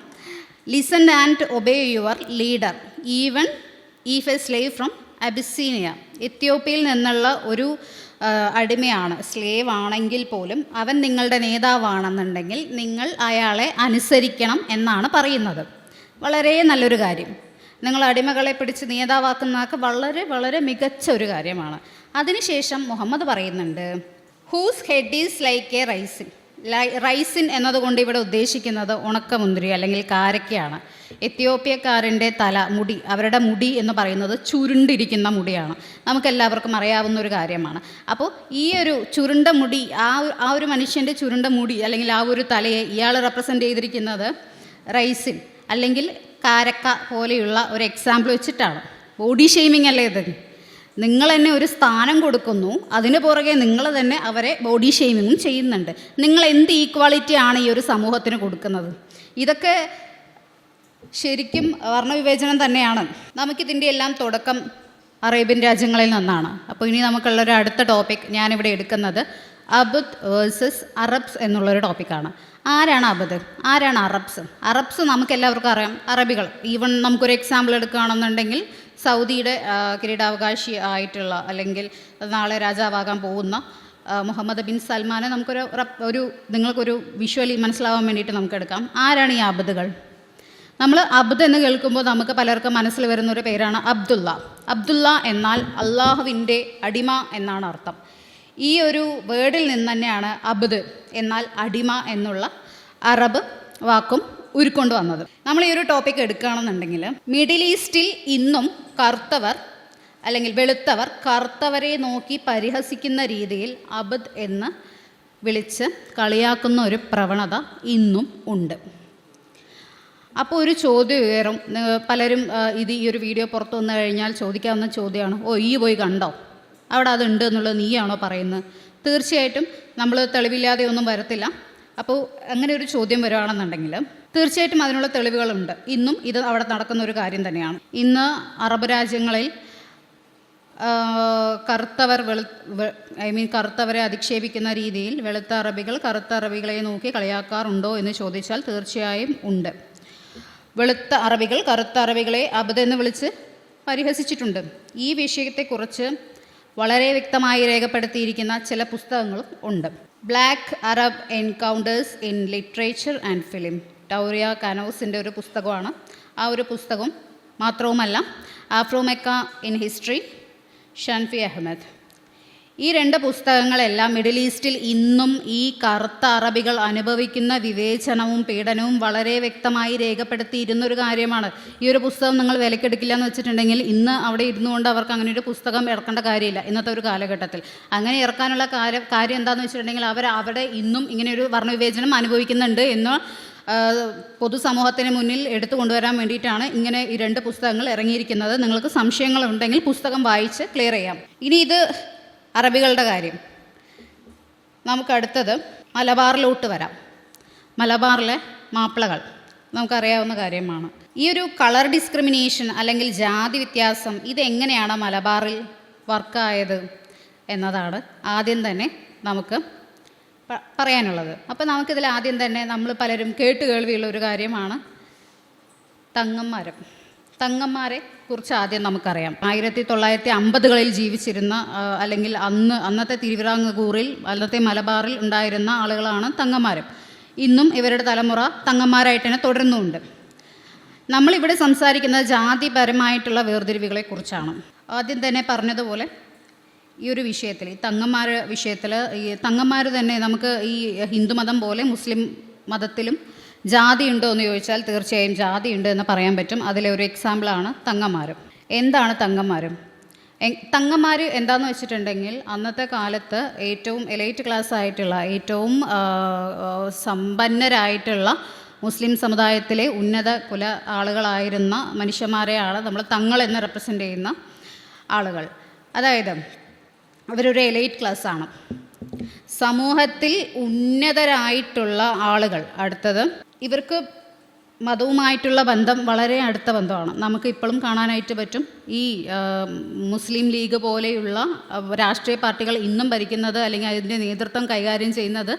Speaker 1: "Listen and obey your leader, even if a slave from Abyssinia." എത്യോപ്യയിൽ നിന്നുള്ള ഒരു അടിമയാണ്, slave ആണെങ്കിൽ പോലും അവൻ നിങ്ങളുടെ നേതാവാണെന്നുണ്ടെങ്കിൽ നിങ്ങൾ അയാളെ അനുസരിക്കണം എന്നാണ് പറയുന്നത്. വളരെ നല്ലൊരു കാര്യം. നിങ്ങൾ അടിമകളെ പിടിച്ച് നേതാവാക്കുന്നതൊക്കെ വളരെ വളരെ മികച്ച ഒരു കാര്യമാണ്. അതിനുശേഷം മുഹമ്മദ് പറയുന്നുണ്ട്, "whose head is like a raisin." Raisin എന്നതുകൊണ്ട് ഇവിടെ ഉദ്ദേശിക്കുന്നത് ഉണക്കമുന്തിരി അല്ലെങ്കിൽ കാരക്കയാണ്. എത്യോപ്യക്കാരൻ്റെ മുടി, അവരുടെ മുടി എന്ന് പറയുന്നത് ചുരുണ്ടിരിക്കുന്ന മുടിയാണ്. നമുക്കെല്ലാവർക്കും അറിയാവുന്ന ഒരു കാര്യമാണ്. അപ്പോൾ ഈ ഒരു ചുരുണ്ട മുടി, ആ ഒരു മനുഷ്യൻ്റെ ചുരുണ്ട മുടി അല്ലെങ്കിൽ ആ ഒരു തലയെ ഇയാൾ റെപ്രസെൻ്റ് ചെയ്തിരിക്കുന്നത് റൈസിൻ അല്ലെങ്കിൽ കാരക്ക പോലെയുള്ള ഒരു എക്സാമ്പിൾ വെച്ചിട്ടാണ്. ബോഡി ഷെയ്മിങ് അല്ലേ ഇത്? നിങ്ങൾ തന്നെ ഒരു സ്ഥാനം കൊടുക്കുന്നു, അതിന് പുറകെ നിങ്ങൾ തന്നെ അവരെ ബോഡി ഷെയ്മിങ്ങും ചെയ്യുന്നുണ്ട്. നിങ്ങൾ എന്ത് ഈക്വാളിറ്റിയാണ് ഈ ഒരു സമൂഹത്തിന് കൊടുക്കുന്നത്? ഇതൊക്കെ ശരിക്കും വർണ്ണവിവേചനം തന്നെയാണ്. നമുക്കിതിൻ്റെ എല്ലാം തുടക്കം അറേബ്യൻ രാജ്യങ്ങളിൽ നിന്നാണ്. അപ്പോൾ ഇനി നമുക്കുള്ളൊരു അടുത്ത ടോപ്പിക് ഞാനിവിടെ എടുക്കുന്നത് അബദ് വേഴ്സസ് അറബ്സ് എന്നുള്ളൊരു ടോപ്പിക്കാണ്. ആരാണ് അബദ്? ആരാണ് അറബ്സ്? അറബ്സ് നമുക്കെല്ലാവർക്കും അറിയാം, അറബികൾ. ഈവൻ നമുക്കൊരു എക്സാമ്പിൾ എടുക്കുകയാണെന്നുണ്ടെങ്കിൽ സൗദിയുടെ കിരീടാവകാശി ആയിട്ടുള്ള അല്ലെങ്കിൽ നാളെ രാജാവാകാൻ പോകുന്ന മുഹമ്മദ് ബിൻ സൽമാനെ നിങ്ങൾക്കൊരു വിഷ്വലി മനസ്സിലാവാൻ വേണ്ടിയിട്ട് നമുക്ക് എടുക്കാം. ആരാണ് ഈ അബദുകൾ? നമ്മൾ അബ്ദ് എന്ന് കേൾക്കുമ്പോൾ നമുക്ക് പലർക്കും മനസ്സിൽ വരുന്നൊരു പേരാണ് അബ്ദുള്ള. അബ്ദുള്ള എന്നാൽ അള്ളാഹുവിൻ്റെ അടിമ എന്നാണ് അർത്ഥം. ഈ ഒരു വേർഡിൽ നിന്ന് തന്നെയാണ് അബ്ദ് എന്നാൽ അടിമ എന്നുള്ള അറബ് വാക്കും ഉരുക്കൊണ്ട് വന്നത്. നമ്മൾ ഈ ഒരു ടോപ്പിക് എടുക്കുകയാണെന്നുണ്ടെങ്കിൽ മിഡിൽ ഈസ്റ്റിൽ ഇന്നും കറുത്തവർ അല്ലെങ്കിൽ വെളുത്തവർ കറുത്തവരെ നോക്കി പരിഹസിക്കുന്ന രീതിയിൽ അബ്ദ് എന്ന് വിളിച്ച് കളിയാക്കുന്ന ഒരു പ്രവണത ഇന്നും ഉണ്ട്. അപ്പോൾ ഒരു ചോദ്യം ഉയരും. പലരും ഈ ഒരു വീഡിയോ പുറത്തു വന്നു കഴിഞ്ഞാൽ ചോദിക്കാവുന്ന ചോദ്യമാണ്, ഈ പോയി കണ്ടോ, അവിടെ അതുണ്ട് എന്നുള്ളത് നീയാണോ പറയുന്നത്? തീർച്ചയായിട്ടും നമ്മൾ തെളിവില്ലാതെ ഒന്നും വരത്തില്ല. അപ്പോൾ അങ്ങനെ ഒരു ചോദ്യം വരുവാണെന്നുണ്ടെങ്കിൽ തീർച്ചയായിട്ടും അതിനുള്ള തെളിവുകളുണ്ട്. ഇന്നും ഇത് അവിടെ നടക്കുന്ന ഒരു കാര്യം തന്നെയാണ്. ഇന്ന് അറബ് രാജ്യങ്ങളിൽ കറുത്തവരെ അധിക്ഷേപിക്കുന്ന രീതിയിൽ വെളുത്ത അറബികൾ കറുത്ത അറബികളെ നോക്കി കളിയാക്കാറുണ്ടോ എന്ന് ചോദിച്ചാൽ തീർച്ചയായും ഉണ്ട്. വെളുത്ത അറബികൾ കറുത്ത അറബികളെ അബ്ദ് എന്ന് വിളിച്ച് പരിഹസിച്ചിട്ടുണ്ട്. ഈ വിഷയത്തെക്കുറിച്ച് വളരെ വ്യക്തമായി രേഖപ്പെടുത്തിയിരിക്കുന്ന ചില പുസ്തകങ്ങളും ഉണ്ട്. Black Arab encounters in literature and film, ടൗറിയ കാനോസിൻ്റെ ഒരു പുസ്തകമാണ്. ആ ഒരു പുസ്തകം മാത്രവുമല്ല ആഫ്രോ മെക്ക ഇൻ ഹിസ്റ്ററി, ഷൻഫി അഹമ്മദ്. ഈ രണ്ട് പുസ്തകങ്ങളെല്ലാം മിഡിൽ ഈസ്റ്റിൽ ഇന്നും ഈ കറുത്ത അറബികൾ അനുഭവിക്കുന്ന വിവേചനവും പീഡനവും വളരെ വ്യക്തമായി രേഖപ്പെടുത്തിയിരുന്നൊരു കാര്യമാണ്. ഈ ഒരു പുസ്തകം നിങ്ങൾ വിലക്കെടുക്കില്ല എന്ന് വെച്ചിട്ടുണ്ടെങ്കിൽ ഇന്ന് അവിടെ ഇരുന്നുകൊണ്ട് അവർക്ക് അങ്ങനെ ഒരു പുസ്തകം ഇറക്കേണ്ട കാര്യമില്ല ഇന്നത്തെ ഒരു കാലഘട്ടത്തിൽ. അങ്ങനെ ഇറക്കാനുള്ള കാര്യം എന്താണെന്ന് വെച്ചിട്ടുണ്ടെങ്കിൽ അവിടെ ഇന്നും ഇങ്ങനെയൊരു വർണ്ണവിവേചനം അനുഭവിക്കുന്നുണ്ട് എന്ന് പൊതുസമൂഹത്തിന് മുന്നിൽ എടുത്തു കൊണ്ടുവരാൻ വേണ്ടിയിട്ടാണ് ഇങ്ങനെ ഈ 2 പുസ്തകങ്ങൾ ഇറങ്ങിയിരിക്കുന്നത്. നിങ്ങൾക്ക് സംശയങ്ങളുണ്ടെങ്കിൽ പുസ്തകം വായിച്ച് ക്ലിയർ ചെയ്യാം. ഇനി ഇത് അറബികളുടെ കാര്യം. നമുക്കടുത്തത് മലബാറിലോട്ട് വരാം. മലബാറിലെ മാപ്പിളകൾ നമുക്കറിയാവുന്ന കാര്യമാണ്. ഈ ഒരു കളർ ഡിസ്ക്രിമിനേഷൻ അല്ലെങ്കിൽ ജാതി വ്യത്യാസം ഇതെങ്ങനെയാണ് മലബാറിൽ വർക്കായത് എന്നതാണ് ആദ്യം തന്നെ നമുക്ക് പറയാനുള്ളത്. അപ്പോൾ നമുക്കിതിൽ ആദ്യം തന്നെ നമ്മൾ പലരും കേൾവിയുള്ള ഒരു കാര്യമാണ് തങ്ങന്മാരും. തങ്ങന്മാരെ കുറിച്ച് ആദ്യം നമുക്കറിയാം. 1950കളിൽ ജീവിച്ചിരുന്ന അല്ലെങ്കിൽ അന്നത്തെ തിരുവിതാംകൂറിൽ അന്നത്തെ മലബാറിൽ ഉണ്ടായിരുന്ന ആളുകളാണ് തങ്ങന്മാരും. ഇന്നും ഇവരുടെ തലമുറ തങ്ങന്മാരായിട്ട് തന്നെ തുടരുന്നുമുണ്ട്. നമ്മളിവിടെ സംസാരിക്കുന്നത് ജാതിപരമായിട്ടുള്ള വേർതിരിവുകളെക്കുറിച്ചാണ്. ആദ്യം തന്നെ പറഞ്ഞതുപോലെ ഈ ഒരു വിഷയത്തിൽ ഈ തങ്ങന്മാർ വിഷയത്തിൽ ഈ തങ്ങന്മാർ തന്നെ നമുക്ക് ഈ ഹിന്ദുമതം പോലെ മുസ്ലിം മതത്തിലും ജാതി ഉണ്ടോ എന്ന് ചോദിച്ചാൽ തീർച്ചയായും ജാതി ഉണ്ട് എന്ന് പറയാൻ പറ്റും. അതിലെ ഒരു എക്സാമ്പിളാണ് തങ്ങന്മാരും. എന്താണ് തങ്ങന്മാരും? തങ്ങന്മാർ എന്താണെന്ന് വെച്ചിട്ടുണ്ടെങ്കിൽ അന്നത്തെ കാലത്ത് ഏറ്റവും എലൈറ്റ് ക്ലാസ് ആയിട്ടുള്ള ഏറ്റവും സമ്പന്നരായിട്ടുള്ള മുസ്ലിം സമുദായത്തിലെ ഉന്നത കുല ആളുകളായിരുന്ന മനുഷ്യന്മാരെയാണ് നമ്മൾ തങ്ങൾ എന്ന് റെപ്രസെൻ്റ് ചെയ്യുന്ന ആളുകൾ. അതായത് അവരൊരു എലൈറ്റ് ക്ലാസ്സാണ്, സമൂഹത്തിൽ ഉന്നതരായിട്ടുള്ള ആളുകൾ. അടുത്തത് ഇവർക്ക് മതവുമായിട്ടുള്ള ബന്ധം വളരെ അടുത്ത ബന്ധമാണ്. നമുക്ക് ഇപ്പോഴും കാണാനായിട്ട് പറ്റും. ഈ മുസ്ലിം ലീഗ് പോലെയുള്ള രാഷ്ട്രീയ പാർട്ടികൾ ഇന്നും ഭരിക്കുന്നത് അല്ലെങ്കിൽ അതിൻ്റെ നേതൃത്വം കൈകാര്യം ചെയ്യുന്നത്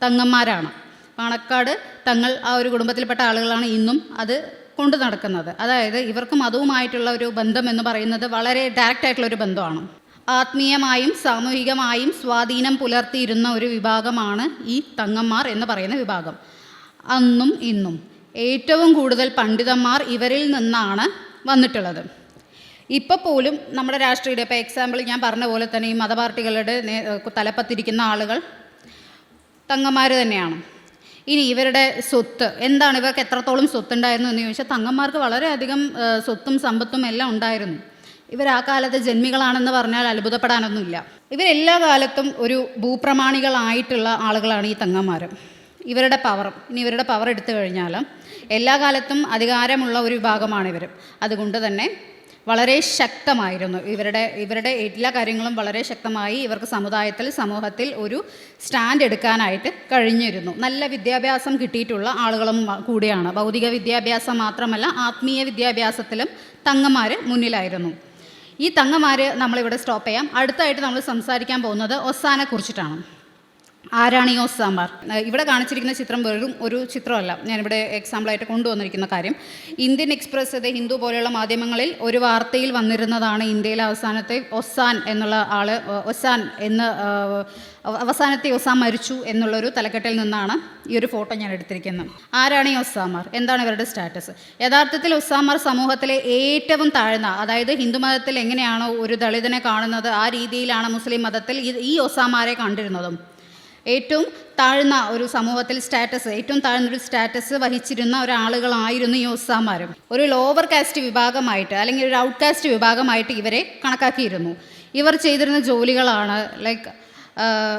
Speaker 1: തങ്ങന്മാരാണ്. പാണക്കാട് തങ്ങൾ ആ ഒരു കുടുംബത്തിൽപ്പെട്ട ആളുകളാണ് ഇന്നും അത് കൊണ്ടു നടക്കുന്നത്. അതായത് ഇവർക്ക് മതവുമായിട്ടുള്ള ഒരു ബന്ധം എന്ന് പറയുന്നത് വളരെ ഡയറക്റ്റ് ആയിട്ടുള്ളൊരു ബന്ധമാണ്. ആത്മീയമായും സാമൂഹികമായും സ്വാധീനം പുലർത്തിയിരുന്ന ഒരു വിഭാഗമാണ് ഈ തങ്ങന്മാർ എന്ന് പറയുന്ന വിഭാഗം. അന്നും ഇന്നും ഏറ്റവും കൂടുതൽ പണ്ഡിതന്മാർ ഇവരിൽ നിന്നാണ് വന്നിട്ടുള്ളത്. ഇപ്പോൾ പോലും നമ്മുടെ രാഷ്ട്രീയ ഇപ്പോൾ എക്സാമ്പിൾ ഞാൻ പറഞ്ഞ പോലെ തന്നെ ഈ മതപാർട്ടികളുടെ തലപ്പത്തിരിക്കുന്ന ആളുകൾ തങ്ങന്മാർ തന്നെയാണ്. ഇനി ഇവരുടെ സ്വത്ത് എന്താണ്, ഇവർക്ക് എത്രത്തോളം സ്വത്തുണ്ടായിരുന്നു എന്ന് ചോദിച്ചാൽ തങ്ങന്മാർക്ക് വളരെയധികം സ്വത്തും സമ്പത്തും എല്ലാം ഉണ്ടായിരുന്നു. ഇവർ ആ കാലത്ത് ജന്മികളാണെന്ന് പറഞ്ഞാൽ അത്ഭുതപ്പെടാനൊന്നുമില്ല. ഇവരെല്ലാ കാലത്തും ഒരു ഭൂപ്രമാണികളായിട്ടുള്ള ആളുകളാണ് ഈ തങ്ങന്മാർ. ഇവരുടെ പവർ എടുത്തു കഴിഞ്ഞാൽ എല്ലാ കാലത്തും അധികാരമുള്ള ഒരു വിഭാഗമാണ് ഇവർ. അതുകൊണ്ട് തന്നെ വളരെ ശക്തമായിരുന്നു ഇവരുടെ എല്ലാ കാര്യങ്ങളും വളരെ ശക്തമായി ഇവർക്ക് സമൂഹത്തിൽ ഒരു സ്റ്റാൻഡ് എടുക്കാനായിട്ട് കഴിഞ്ഞിരുന്നു. നല്ല വിദ്യാഭ്യാസം കിട്ടിയിട്ടുള്ള ആളുകളും കൂടിയാണ്. ഭൗതിക വിദ്യാഭ്യാസം മാത്രമല്ല ആത്മീയ വിദ്യാഭ്യാസത്തിലും തങ്ങന്മാർ മുന്നിലായിരുന്നു. ഈ തങ്ങന്മാർ നമ്മളിവിടെ സ്റ്റോപ്പ് ചെയ്യാം. അടുത്തായിട്ട് നമ്മൾ സംസാരിക്കാൻ പോകുന്നത് ഒസാനെ കുറിച്ചിട്ടാണ്. ആരാണ് ഈ ഒസാമാർ? ഇവിടെ കാണിച്ചിരിക്കുന്ന ചിത്രം വെറും ഒരു ചിത്രമല്ല. ഞാനിവിടെ എക്സാമ്പിളായിട്ട് കൊണ്ടുവന്നിരിക്കുന്ന കാര്യം ഇന്ത്യൻ എക്സ്പ്രസ്, ഹിന്ദു പോലെയുള്ള മാധ്യമങ്ങളിൽ ഒരു വാർത്തയിൽ വന്നിരുന്നതാണ്. ഇന്ത്യയിലെ അവസാനത്തെ ഒസാൻ എന്നുള്ള ആൾ അവസാനത്തെ ഒസാൻ മരിച്ചു എന്നുള്ളൊരു തലക്കെട്ടിൽ നിന്നാണ് ഈ ഒരു ഫോട്ടോ ഞാൻ എടുത്തിരിക്കുന്നത്. ആരാണ് ഈ ഒസാമാർ? എന്താണ് ഇവരുടെ സ്റ്റാറ്റസ്? യഥാർത്ഥത്തിൽ ഒസാമാർ സമൂഹത്തിലെ ഏറ്റവും താഴ്ന്ന, അതായത് ഹിന്ദുമതത്തിൽ എങ്ങനെയാണോ ഒരു ദളിതനെ കാണുന്നത് ആ രീതിയിലാണ് മുസ്ലിം മതത്തിൽ ഈ ഒസാമാരെ കണ്ടിരുന്നതും. ഏറ്റവും താഴ്ന്ന ഒരു സമൂഹത്തിൽ ഏറ്റവും താഴ്ന്നൊരു സ്റ്റാറ്റസ് വഹിച്ചിരുന്ന ഒരാളുകളായിരുന്നു ഈ ഒസാമാരും. ഒരു ലോവർ കാസ്റ്റ് വിഭാഗമായിട്ട് അല്ലെങ്കിൽ ഒരു ഔട്ട് കാസ്റ്റ് വിഭാഗമായിട്ട് ഇവരെ കണക്കാക്കിയിരുന്നു. ഇവർ ചെയ്തിരുന്ന ജോലികളാണ് ലൈക്ക്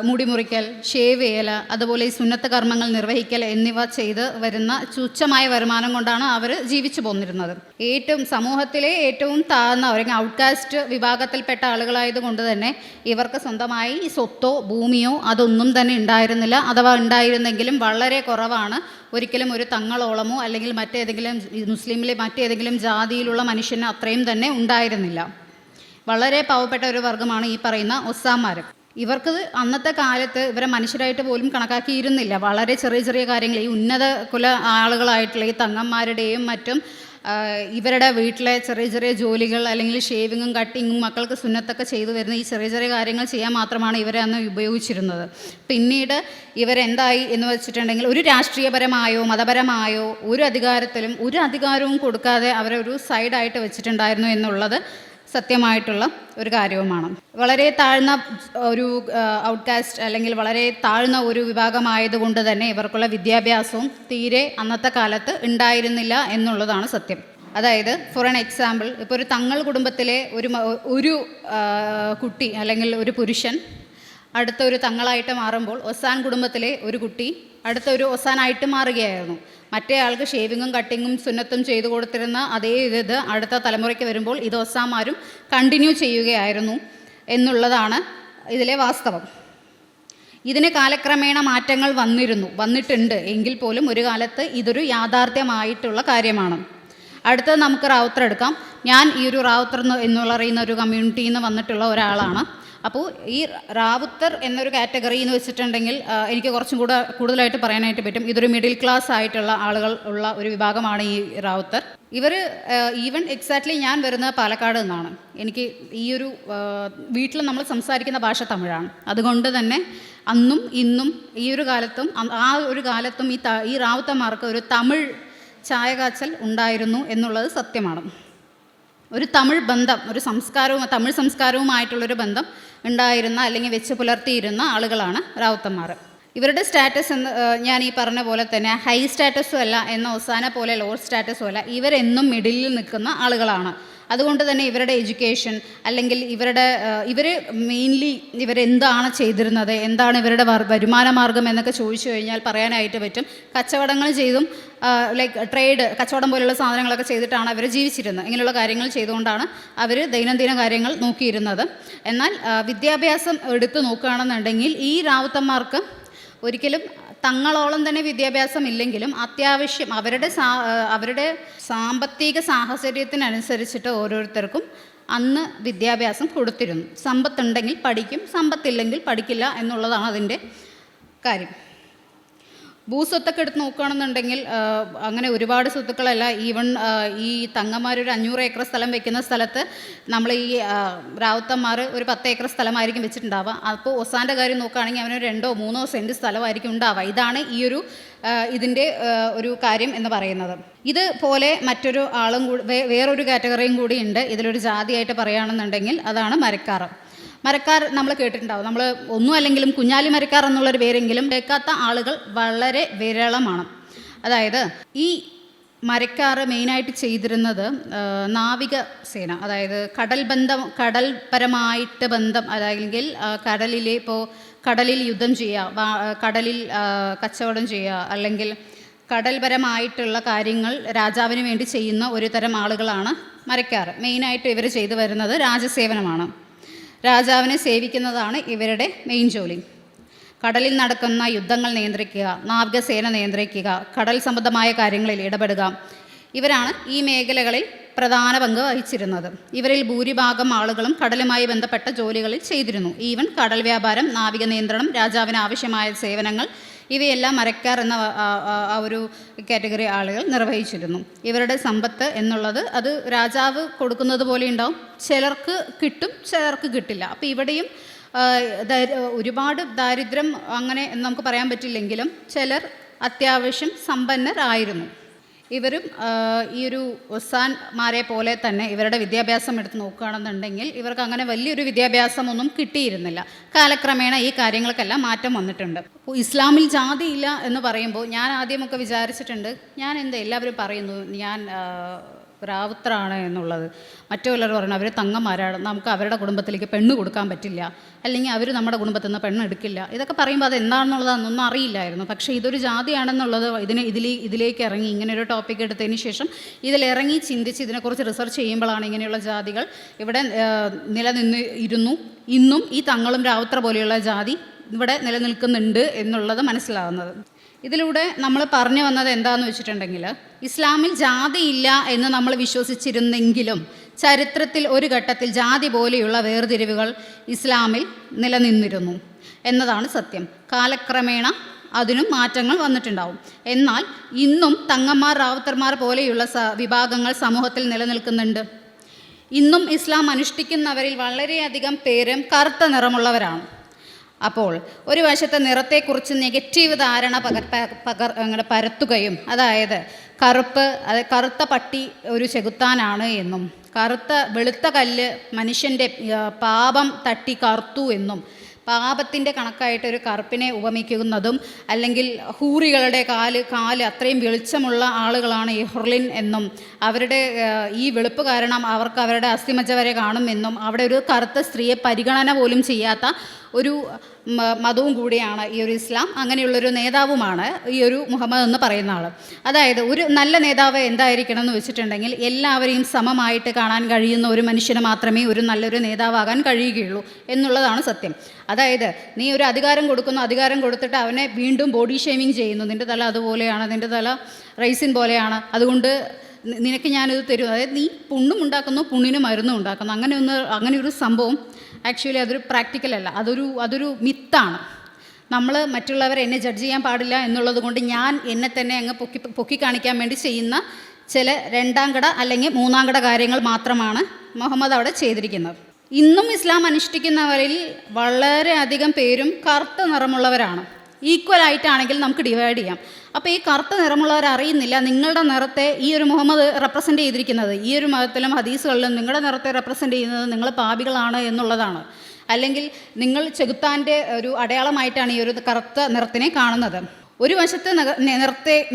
Speaker 1: മുടി മുറിക്കൽ, ഷേവ് ചെയ്യൽ, അതുപോലെ ഈ സുന്നത്ത് കർമ്മങ്ങൾ നിർവഹിക്കൽ എന്നിവ ചെയ്ത് വരുന്ന തുച്ഛമായ വരുമാനം കൊണ്ടാണ് അവർ ജീവിച്ചു പോന്നിരുന്നത്. സമൂഹത്തിലെ ഏറ്റവും താഴ്ന്ന അല്ലെങ്കിൽ ഔട്ട്കാസ്റ്റ് വിഭാഗത്തിൽപ്പെട്ട ആളുകളായതുകൊണ്ട് തന്നെ ഇവർക്ക് സ്വന്തമായി സ്വത്തോ ഭൂമിയോ അതൊന്നും തന്നെ ഉണ്ടായിരുന്നില്ല. അഥവാ ഉണ്ടായിരുന്നെങ്കിലും വളരെ കുറവാണ്. ഒരിക്കലും ഒരു തങ്ങളോളമോ അല്ലെങ്കിൽ മുസ്ലിമിലെ മറ്റേതെങ്കിലും ജാതിയിലുള്ള മനുഷ്യന് അത്രയും തന്നെ ഉണ്ടായിരുന്നില്ല. വളരെ പാവപ്പെട്ട ഒരു വർഗ്ഗമാണ് ഈ പറയുന്ന ഒസാമാർ. ഇവർക്ക് അന്നത്തെ കാലത്ത് ഇവരെ മനുഷ്യരായിട്ട് പോലും കണക്കാക്കിയിരുന്നില്ല. വളരെ ചെറിയ ചെറിയ കാര്യങ്ങൾ, ഈ ഉന്നത കുല ആളുകളായിട്ടുള്ള ഈ തങ്ങന്മാരുടെയും മറ്റും ഇവരുടെ വീട്ടിലെ ചെറിയ ചെറിയ ജോലികൾ അല്ലെങ്കിൽ ഷേവിങ്ങും കട്ടിങ്ങും മക്കൾക്ക് സുന്നത്തൊക്കെ ചെയ്തു വരുന്ന ഈ ചെറിയ ചെറിയ കാര്യങ്ങൾ ചെയ്യാൻ മാത്രമാണ് ഇവരെ അന്ന് ഉപയോഗിച്ചിരുന്നത്. പിന്നീട് ഇവരെന്തായി എന്ന് വെച്ചിട്ടുണ്ടെങ്കിൽ ഒരു രാഷ്ട്രീയപരമായോ മതപരമായോ ഒരു അധികാരവും കൊടുക്കാതെ അവരെ ഒരു സൈഡായിട്ട് വെച്ചിട്ടുണ്ടായിരുന്നു എന്നുള്ളത് സത്യമായിട്ടുള്ള ഒരു കാര്യവുമാണ്. വളരെ താഴ്ന്ന ഒരു ഔട്ട്കാസ്റ്റ് അല്ലെങ്കിൽ വളരെ താഴ്ന്ന ഒരു വിഭാഗമായതുകൊണ്ട് തന്നെ ഇവർക്കുള്ള വിദ്യാഭ്യാസവും തീരെ അന്നത്തെ കാലത്ത് ഉണ്ടായിരുന്നില്ല എന്നുള്ളതാണ് സത്യം. അതായത് ഫോർ ആൻ എക്സാമ്പിൾ, ഇപ്പോൾ ഒരു തങ്ങൾ കുടുംബത്തിലെ ഒരു കുട്ടി അല്ലെങ്കിൽ ഒരു പുരുഷൻ അടുത്ത ഒരു തങ്ങളായിട്ട് മാറുമ്പോൾ ഒസാൻ കുടുംബത്തിലെ ഒരു കുട്ടി അടുത്ത ഒരു ഒസാനായിട്ട് മാറുകയായിരുന്നു. മറ്റേ ആൾക്ക് ഷേവിങ്ങും കട്ടിങ്ങും സുന്നത്തും ചെയ്തു കൊടുത്തിരുന്ന അതേ ഇത് അടുത്ത തലമുറയ്ക്ക് വരുമ്പോൾ ഇത് ഒസാന്മാരും കണ്ടിന്യൂ ചെയ്യുകയായിരുന്നു എന്നുള്ളതാണ് ഇതിലെ വാസ്തവം. ഇതിന് കാലക്രമേണ മാറ്റങ്ങൾ വന്നിട്ടുണ്ട് എങ്കിൽ പോലും ഒരു കാലത്ത് ഇതൊരു യാഥാർത്ഥ്യമായിട്ടുള്ള കാര്യമാണ്. അടുത്തത് നമുക്ക് റാവുത്തർ എടുക്കാം. ഞാൻ ഈ ഒരു റാവുത്തർ എന്ന് പറയുന്ന ഒരു കമ്മ്യൂണിറ്റിയിൽ നിന്ന് വന്നിട്ടുള്ള ഒരാളാണ്. അപ്പോൾ ഈ റാവുത്തർ എന്നൊരു കാറ്റഗറി എന്ന് വെച്ചിട്ടുണ്ടെങ്കിൽ എനിക്ക് കുറച്ചും കൂടെ കൂടുതലായിട്ട് പറയാനായിട്ട് പറ്റും. ഇതൊരു മിഡിൽ ക്ലാസ് ആയിട്ടുള്ള ആളുകൾ ഉള്ള ഒരു വിഭാഗമാണ് ഈ റാവുത്തർ. ഇവർ ഈവൻ എക്സാക്ട്ലി ഞാൻ വരുന്നത് പാലക്കാട് നിന്നാണ്. എനിക്ക് ഈ ഒരു വീട്ടിൽ നമ്മൾ സംസാരിക്കുന്ന ഭാഷ തമിഴാണ്. അതുകൊണ്ട് തന്നെ അന്നും ഇന്നും ഈ ഒരു കാലത്തും ആ ഒരു കാലത്തും ഈ റാവുത്തന്മാർക്ക് ഒരു തമിഴ് ചായകാച്ചൽ ഉണ്ടായിരുന്നു എന്നുള്ളത് സത്യമാണ്. ഒരു തമിഴ് ബന്ധം, ഒരു തമിഴ് സംസ്കാരവുമായിട്ടുള്ളൊരു ബന്ധം ഉണ്ടായിരുന്ന അല്ലെങ്കിൽ വെച്ച് പുലർത്തിയിരുന്ന ആളുകളാണ് റാവുത്തന്മാർ. ഇവരുടെ സ്റ്റാറ്റസ് ഞാൻ ഈ പറഞ്ഞ പോലെ തന്നെ ഹൈ സ്റ്റാറ്റസും അല്ല, എന്ന ഒസാനെ പോലെ ലോ സ്റ്റാറ്റസും അല്ല. ഇവരെന്നും മിഡിലിൽ നിൽക്കുന്ന ആളുകളാണ്. അതുകൊണ്ട് തന്നെ ഇവരുടെ എഡ്യൂക്കേഷൻ അല്ലെങ്കിൽ ഇവർ മെയിൻലി ഇവരെന്താണ് ചെയ്തിരുന്നത്, എന്താണ് ഇവരുടെ വരുമാന മാർഗം എന്നൊക്കെ ചോദിച്ചു കഴിഞ്ഞാൽ പറയാനായിട്ട് പറ്റും. കച്ചവടങ്ങൾ ചെയ്തും ട്രേഡ് കച്ചവടം പോലുള്ള സാധനങ്ങളൊക്കെ ചെയ്തിട്ടാണ് അവർ ജീവിച്ചിരുന്നത്. ഇങ്ങനെയുള്ള കാര്യങ്ങൾ ചെയ്തുകൊണ്ടാണ് അവർ ദൈനംദിന കാര്യങ്ങൾ നോക്കിയിരുന്നത്. എന്നാൽ വിദ്യാഭ്യാസം എടുത്ത് നോക്കുകയാണെന്നുണ്ടെങ്കിൽ ഈ റാവുത്തന്മാർക്ക് ഒരിക്കലും തങ്ങളോളം തന്നെ വിദ്യാഭ്യാസം ഇല്ലെങ്കിലും അത്യാവശ്യം അവരുടെ സാമ്പത്തിക സാഹചര്യത്തിനനുസരിച്ചിട്ട് ഓരോരുത്തർക്കും അന്ന് വിദ്യാഭ്യാസം കൊടുത്തിരുന്നു. സമ്പത്തുണ്ടെങ്കിൽ പഠിക്കും, സമ്പത്തില്ലെങ്കിൽ പഠിക്കില്ല എന്നുള്ളതാണ് അതിൻ്റെ കാര്യം. ഭൂസ്വത്തൊക്കെ എടുത്ത് നോക്കുകയാണെന്നുണ്ടെങ്കിൽ അങ്ങനെ ഒരുപാട് സ്വത്തുക്കളല്ല. ഈവൺ ഈ തങ്ങന്മാർ ഒരു 500 ഏക്കർ സ്ഥലം വെക്കുന്ന സ്ഥലത്ത് നമ്മൾ ഈ റാവുത്തന്മാർ ഒരു 10 ഏക്കർ സ്ഥലമായിരിക്കും വെച്ചിട്ടുണ്ടാവുക. അപ്പോൾ ഒസാൻ്റെ കാര്യം നോക്കുകയാണെങ്കിൽ അവന് 2-3 സെൻറ്റ് സ്ഥലമായിരിക്കും ഉണ്ടാവുക. ഇതാണ് ഈ ഒരു ഇതിൻ്റെ ഒരു കാര്യം എന്ന് പറയുന്നത്. ഇതുപോലെ മറ്റൊരു ആളും വേറൊരു കാറ്റഗറിയും കൂടി ഉണ്ട്. ഇതിലൊരു ജാതിയായിട്ട് പറയുകയാണെന്നുണ്ടെങ്കിൽ അതാണ് മരക്കാർ. മരക്കാർ നമ്മൾ കേട്ടിട്ടുണ്ടാവും. നമ്മൾ ഒന്നും അല്ലെങ്കിലും കുഞ്ഞാലി മരക്കാർ എന്നുള്ളൊരു പേരെങ്കിലും കേൾക്കാത്ത ആളുകൾ വളരെ വിരളമാണ്. അതായത് ഈ മരക്കാർ മെയിനായിട്ട് ചെയ്തിരുന്നത് നാവിക സേന, അതായത് കടൽപരമായിട്ട് ബന്ധം, അല്ലെങ്കിൽ കടലിൽ യുദ്ധം ചെയ്യുക, കടലിൽ കച്ചവടം ചെയ്യുക, അല്ലെങ്കിൽ കടൽപരമായിട്ടുള്ള കാര്യങ്ങൾ രാജാവിന് വേണ്ടി ചെയ്യുന്ന ഒരു തരം ആളുകളാണ് മരക്കാർ. മെയിനായിട്ട് ഇവർ ചെയ്തു വരുന്നത് രാജസേവനമാണ്. രാജാവിനെ സേവിക്കുന്നതാണ് ഇവരുടെ മെയിൻ ജോലി. കടലിൽ നടക്കുന്ന യുദ്ധങ്ങൾ നിയന്ത്രിക്കുക, നാവികസേന നിയന്ത്രിക്കുക, കടൽ സംബന്ധമായ കാര്യങ്ങളിൽ ഇടപെടുക, ഇവരാണ് ഈ മേഖലകളിൽ പ്രധാന പങ്ക് വഹിച്ചിരുന്നത്. ഇവരിൽ ഭൂരിഭാഗം ആളുകളും കടലുമായി ബന്ധപ്പെട്ട ജോലികളിൽ ചെയ്തിരുന്നു. ഈവൻ കടൽ വ്യാപാരം, നാവിക നിയന്ത്രണം, രാജാവിന് ആവശ്യമായ സേവനങ്ങൾ, ഇവയെല്ലാം മരക്കാർ എന്ന ആ ഒരു കാറ്റഗറി ആളുകൾ നിർവഹിച്ചിരുന്നു. ഇവരുടെ സമ്പത്ത് എന്നുള്ളത് അത് രാജാവ് കൊടുക്കുന്നത് പോലെ ഉണ്ടാവും. ചിലർക്ക് കിട്ടും, ചിലർക്ക് കിട്ടില്ല. അപ്പോൾ ഇവിടെയും ഒരുപാട് ദാരിദ്ര്യം അങ്ങനെ നമുക്ക് പറയാൻ പറ്റില്ലെങ്കിലും ചിലർ അത്യാവശ്യം സമ്പന്നരായിരുന്നു. ഇവരും ഈ ഒരു ഒസാൻമാരെ പോലെ തന്നെ ഇവരുടെ വിദ്യാഭ്യാസം എടുത്ത് നോക്കുകയാണെന്നുണ്ടെങ്കിൽ ഇവർക്ക് അങ്ങനെ വലിയൊരു വിദ്യാഭ്യാസമൊന്നും കിട്ടിയിരുന്നില്ല. കാലക്രമേണ ഈ കാര്യങ്ങൾക്കെല്ലാം മാറ്റം വന്നിട്ടുണ്ട്. അപ്പോൾ ഇസ്ലാമിൽ ജാതിയില്ല എന്ന് പറയുമ്പോൾ ഞാൻ ആദ്യമൊക്കെ വിചാരിച്ചിട്ടുണ്ട്, എല്ലാവരും പറയുന്നു ഞാൻ റാവുത്തറാണ് എന്നുള്ളത്. മറ്റുള്ളവർ പറഞ്ഞു അവർ തങ്ങന്മാരാണ്, നമുക്ക് അവരുടെ കുടുംബത്തിലേക്ക് പെണ്ണ് കൊടുക്കാൻ പറ്റില്ല, അല്ലെങ്കിൽ അവർ നമ്മുടെ കുടുംബത്തിൽ നിന്ന് പെണ്ണ് എടുക്കില്ല. ഇതൊക്കെ പറയുമ്പോൾ അത് എന്താണെന്നുള്ളതൊന്നും അറിയില്ലായിരുന്നു. പക്ഷേ ഇതൊരു ജാതിയാണെന്നുള്ളത് ഇതിലേക്ക് ഇറങ്ങി ഇങ്ങനെ ഒരു ടോപ്പിക് എടുത്തതിന് ശേഷം ഇതിലിറങ്ങി ചിന്തിച്ച് ഇതിനെക്കുറിച്ച് റിസർച്ച് ചെയ്യുമ്പോഴാണ് ഇങ്ങനെയുള്ള ജാതികൾ ഇവിടെ നിലനിന്നിരുന്നു. ഇന്നും ഈ തങ്ങളും റാവുത്തർ പോലെയുള്ള ജാതി ഇവിടെ നിലനിൽക്കുന്നുണ്ട് എന്നുള്ളത് മനസ്സിലാകുന്നത്. ഇതിലൂടെ നമ്മൾ പറഞ്ഞു വന്നത് എന്താണെന്ന് വെച്ചിട്ടുണ്ടെങ്കിൽ ഇസ്ലാമിൽ ജാതിയില്ല എന്ന് നമ്മൾ വിശ്വസിച്ചിരുന്നെങ്കിലും ചരിത്രത്തിൽ ഒരു ഘട്ടത്തിൽ ജാതി പോലെയുള്ള വേർതിരിവുകൾ ഇസ്ലാമിൽ നിലനിന്നിരുന്നു എന്നതാണ് സത്യം. കാലക്രമേണ അതിനും മാറ്റങ്ങൾ വന്നിട്ടുണ്ടാവും. എന്നാൽ ഇന്നും തങ്ങന്മാർ, റാവുത്തർമാർ പോലെയുള്ള വിഭാഗങ്ങൾ സമൂഹത്തിൽ നിലനിൽക്കുന്നുണ്ട്. ഇന്നും ഇസ്ലാം അനുഷ്ഠിക്കുന്നവരിൽ വളരെയധികം പേരും കറുത്ത നിറമുള്ളവരാണ്. അപ്പോൾ ഒരു വശത്തെ നിറത്തെക്കുറിച്ച് നെഗറ്റീവ് ധാരണ പരത്തുകയും, അതായത് കറുത്ത പട്ടി ഒരു ചെകുത്താനാണ് എന്നും വെളുത്ത കല്ല് മനുഷ്യൻ്റെ പാപം തട്ടി കറുത്തു എന്നും പാപത്തിൻ്റെ കണക്കായിട്ട് ഒരു കറുപ്പിനെ ഉപമിക്കുന്നതും, അല്ലെങ്കിൽ ഹൂറികളുടെ കാല് അത്രയും വെളിച്ചമുള്ള ആളുകളാണ് ഹുർലിൻ എന്നും, അവരുടെ ഈ വെളുപ്പ് കാരണം അവർക്ക് അവരുടെ അസ്ഥിമജ്ജ വരെ കാണുമെന്നും, അവിടെ ഒരു കറുത്ത സ്ത്രീയെ പരിഗണന പോലും ചെയ്യാത്ത ഒരു മതവും കൂടിയാണ് ഈ ഒരു ഇസ്ലാം. അങ്ങനെയുള്ളൊരു നേതാവുമാണ് ഈ ഒരു മുഹമ്മദ് എന്ന് പറയുന്ന ആൾ. അതായത് ഒരു നല്ല നേതാവ് എന്തായിരിക്കണം എന്ന് വെച്ചിട്ടുണ്ടെങ്കിൽ എല്ലാവരെയും സമമായിട്ട് കാണാൻ കഴിയുന്ന ഒരു മനുഷ്യന് മാത്രമേ ഒരു നല്ലൊരു നേതാവാകാൻ കഴിയുകയുള്ളൂ എന്നുള്ളതാണ് സത്യം. അതായത് നീ ഒരു അധികാരം കൊടുക്കുന്നു, അധികാരം കൊടുത്തിട്ട് അവനെ വീണ്ടും ബോഡി ഷേമിങ് ചെയ്യുന്നു. നിൻ്റെ തല അതുപോലെയാണ്, നിൻ്റെ തല റൈസിൻ പോലെയാണ്, അതുകൊണ്ട് നിനക്ക് ഞാനിത് തരും. അതായത് നീ പുണ്ണും ഉണ്ടാക്കുന്നു, പുണ്ണിന് മരുന്നും ഉണ്ടാക്കുന്നു. അങ്ങനെയൊരു സംഭവം ആക്ച്വലി അതൊരു പ്രാക്ടിക്കലല്ല, അതൊരു മിത്താണ്. നമ്മൾ മറ്റുള്ളവരെ എന്നെ ജഡ്ജ് ചെയ്യാൻ പാടില്ല എന്നുള്ളത് കൊണ്ട് ഞാൻ എന്നെ തന്നെ അങ്ങ് പൊക്കി കാണിക്കാൻ വേണ്ടി ചെയ്യുന്ന ചില രണ്ടാം കട അല്ലെങ്കിൽ മൂന്നാം കട കാര്യങ്ങൾ മാത്രമാണ് മുഹമ്മദ് അവിടെ ചെയ്തിരിക്കുന്നത്. ഇന്നും ഇസ്ലാം അനുഷ്ഠിക്കുന്നവരിൽ വളരെയധികം പേരും കറുത്ത നിറമുള്ളവരാണ്. ഈക്വലായിട്ടാണെങ്കിൽ നമുക്ക് ഡിവൈഡ് ചെയ്യാം. അപ്പോൾ ഈ കറുത്ത നിറമുള്ളവർ അറിയുന്നില്ല നിങ്ങളുടെ നിറത്തെ ഈ ഒരു മുഹമ്മദ് റെപ്രസെൻ്റ് ചെയ്തിരിക്കുന്നത്, ഈ ഒരു മതത്തിലും ഹദീസുകളിലും നിങ്ങളുടെ നിറത്തെ റെപ്രസെൻ്റ് ചെയ്യുന്നത് നിങ്ങൾ പാപികളാണ് എന്നുള്ളതാണ്. അല്ലെങ്കിൽ നിങ്ങൾ ചെകുത്താൻ്റെ ഒരു അടയാളമായിട്ടാണ് ഈ ഒരു കറുത്ത നിറത്തിനെ കാണുന്നത്. ഒരു വശത്ത്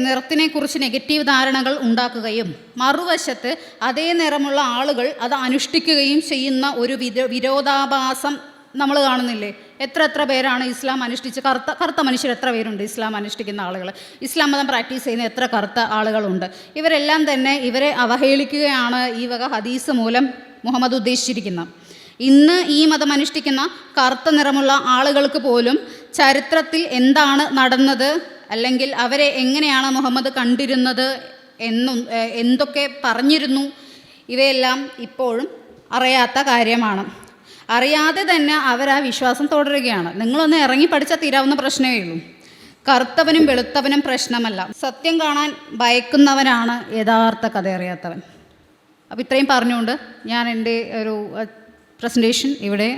Speaker 1: നിറത്തിനെക്കുറിച്ച് നെഗറ്റീവ് ധാരണകൾ ഉണ്ടാക്കുകയും മറുവശത്ത് അതേ നിറമുള്ള ആളുകൾ അത് അനുഷ്ഠിക്കുകയും ചെയ്യുന്ന ഒരു വിരോധാഭാസം നമ്മൾ കാണുന്നില്ലേ? എത്ര പേരാണ് ഇസ്ലാം അനുഷ്ഠിച്ച് കറുത്ത മനുഷ്യർ എത്ര പേരുണ്ട് ഇസ്ലാം അനുഷ്ഠിക്കുന്ന ആളുകൾ? ഇസ്ലാം മതം പ്രാക്ടീസ് ചെയ്യുന്ന എത്ര കറുത്ത ആളുകളുണ്ട്? ഇവരെല്ലാം തന്നെ ഇവരെ അവഹേളിക്കുകയാണ് ഈ വക ഹദീസ് മൂലം മുഹമ്മദ് ഉദ്ദേശിച്ചിരിക്കുന്നത്. ഇന്ന് ഈ മതം അനുഷ്ഠിക്കുന്ന കറുത്ത നിറമുള്ള ആളുകൾക്ക് പോലും ചരിത്രത്തിൽ എന്താണ് നടന്നത്, അല്ലെങ്കിൽ അവരെ എങ്ങനെയാണ് മുഹമ്മദ് കണ്ടിരുന്നത്, എന്തൊക്കെ പറഞ്ഞിരുന്നു, ഇവയെല്ലാം ഇപ്പോഴും അറിയാത്ത കാര്യമാണ്. അറിയാതെ തന്നെ അവർ ആ വിശ്വാസം തുടരുകയാണ്. നിങ്ങളൊന്ന് ഇറങ്ങി പഠിച്ചാൽ തീരാവുന്ന പ്രശ്നമേ ഉള്ളൂ. കറുത്തവനും വെളുത്തവനും പ്രശ്നമല്ല, സത്യം കാണാൻ ഭയക്കുന്നവനാണ് യഥാർത്ഥ കഥ അറിയാത്തവൻ. അപ്പോൾ ഇത്രയും പറഞ്ഞുകൊണ്ട് ഞാൻ എൻ്റെ ഒരു പ്രസൻറ്റേഷൻ ഇവിടെ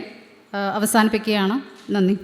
Speaker 1: അവസാനിപ്പിക്കുകയാണ്. നന്ദി.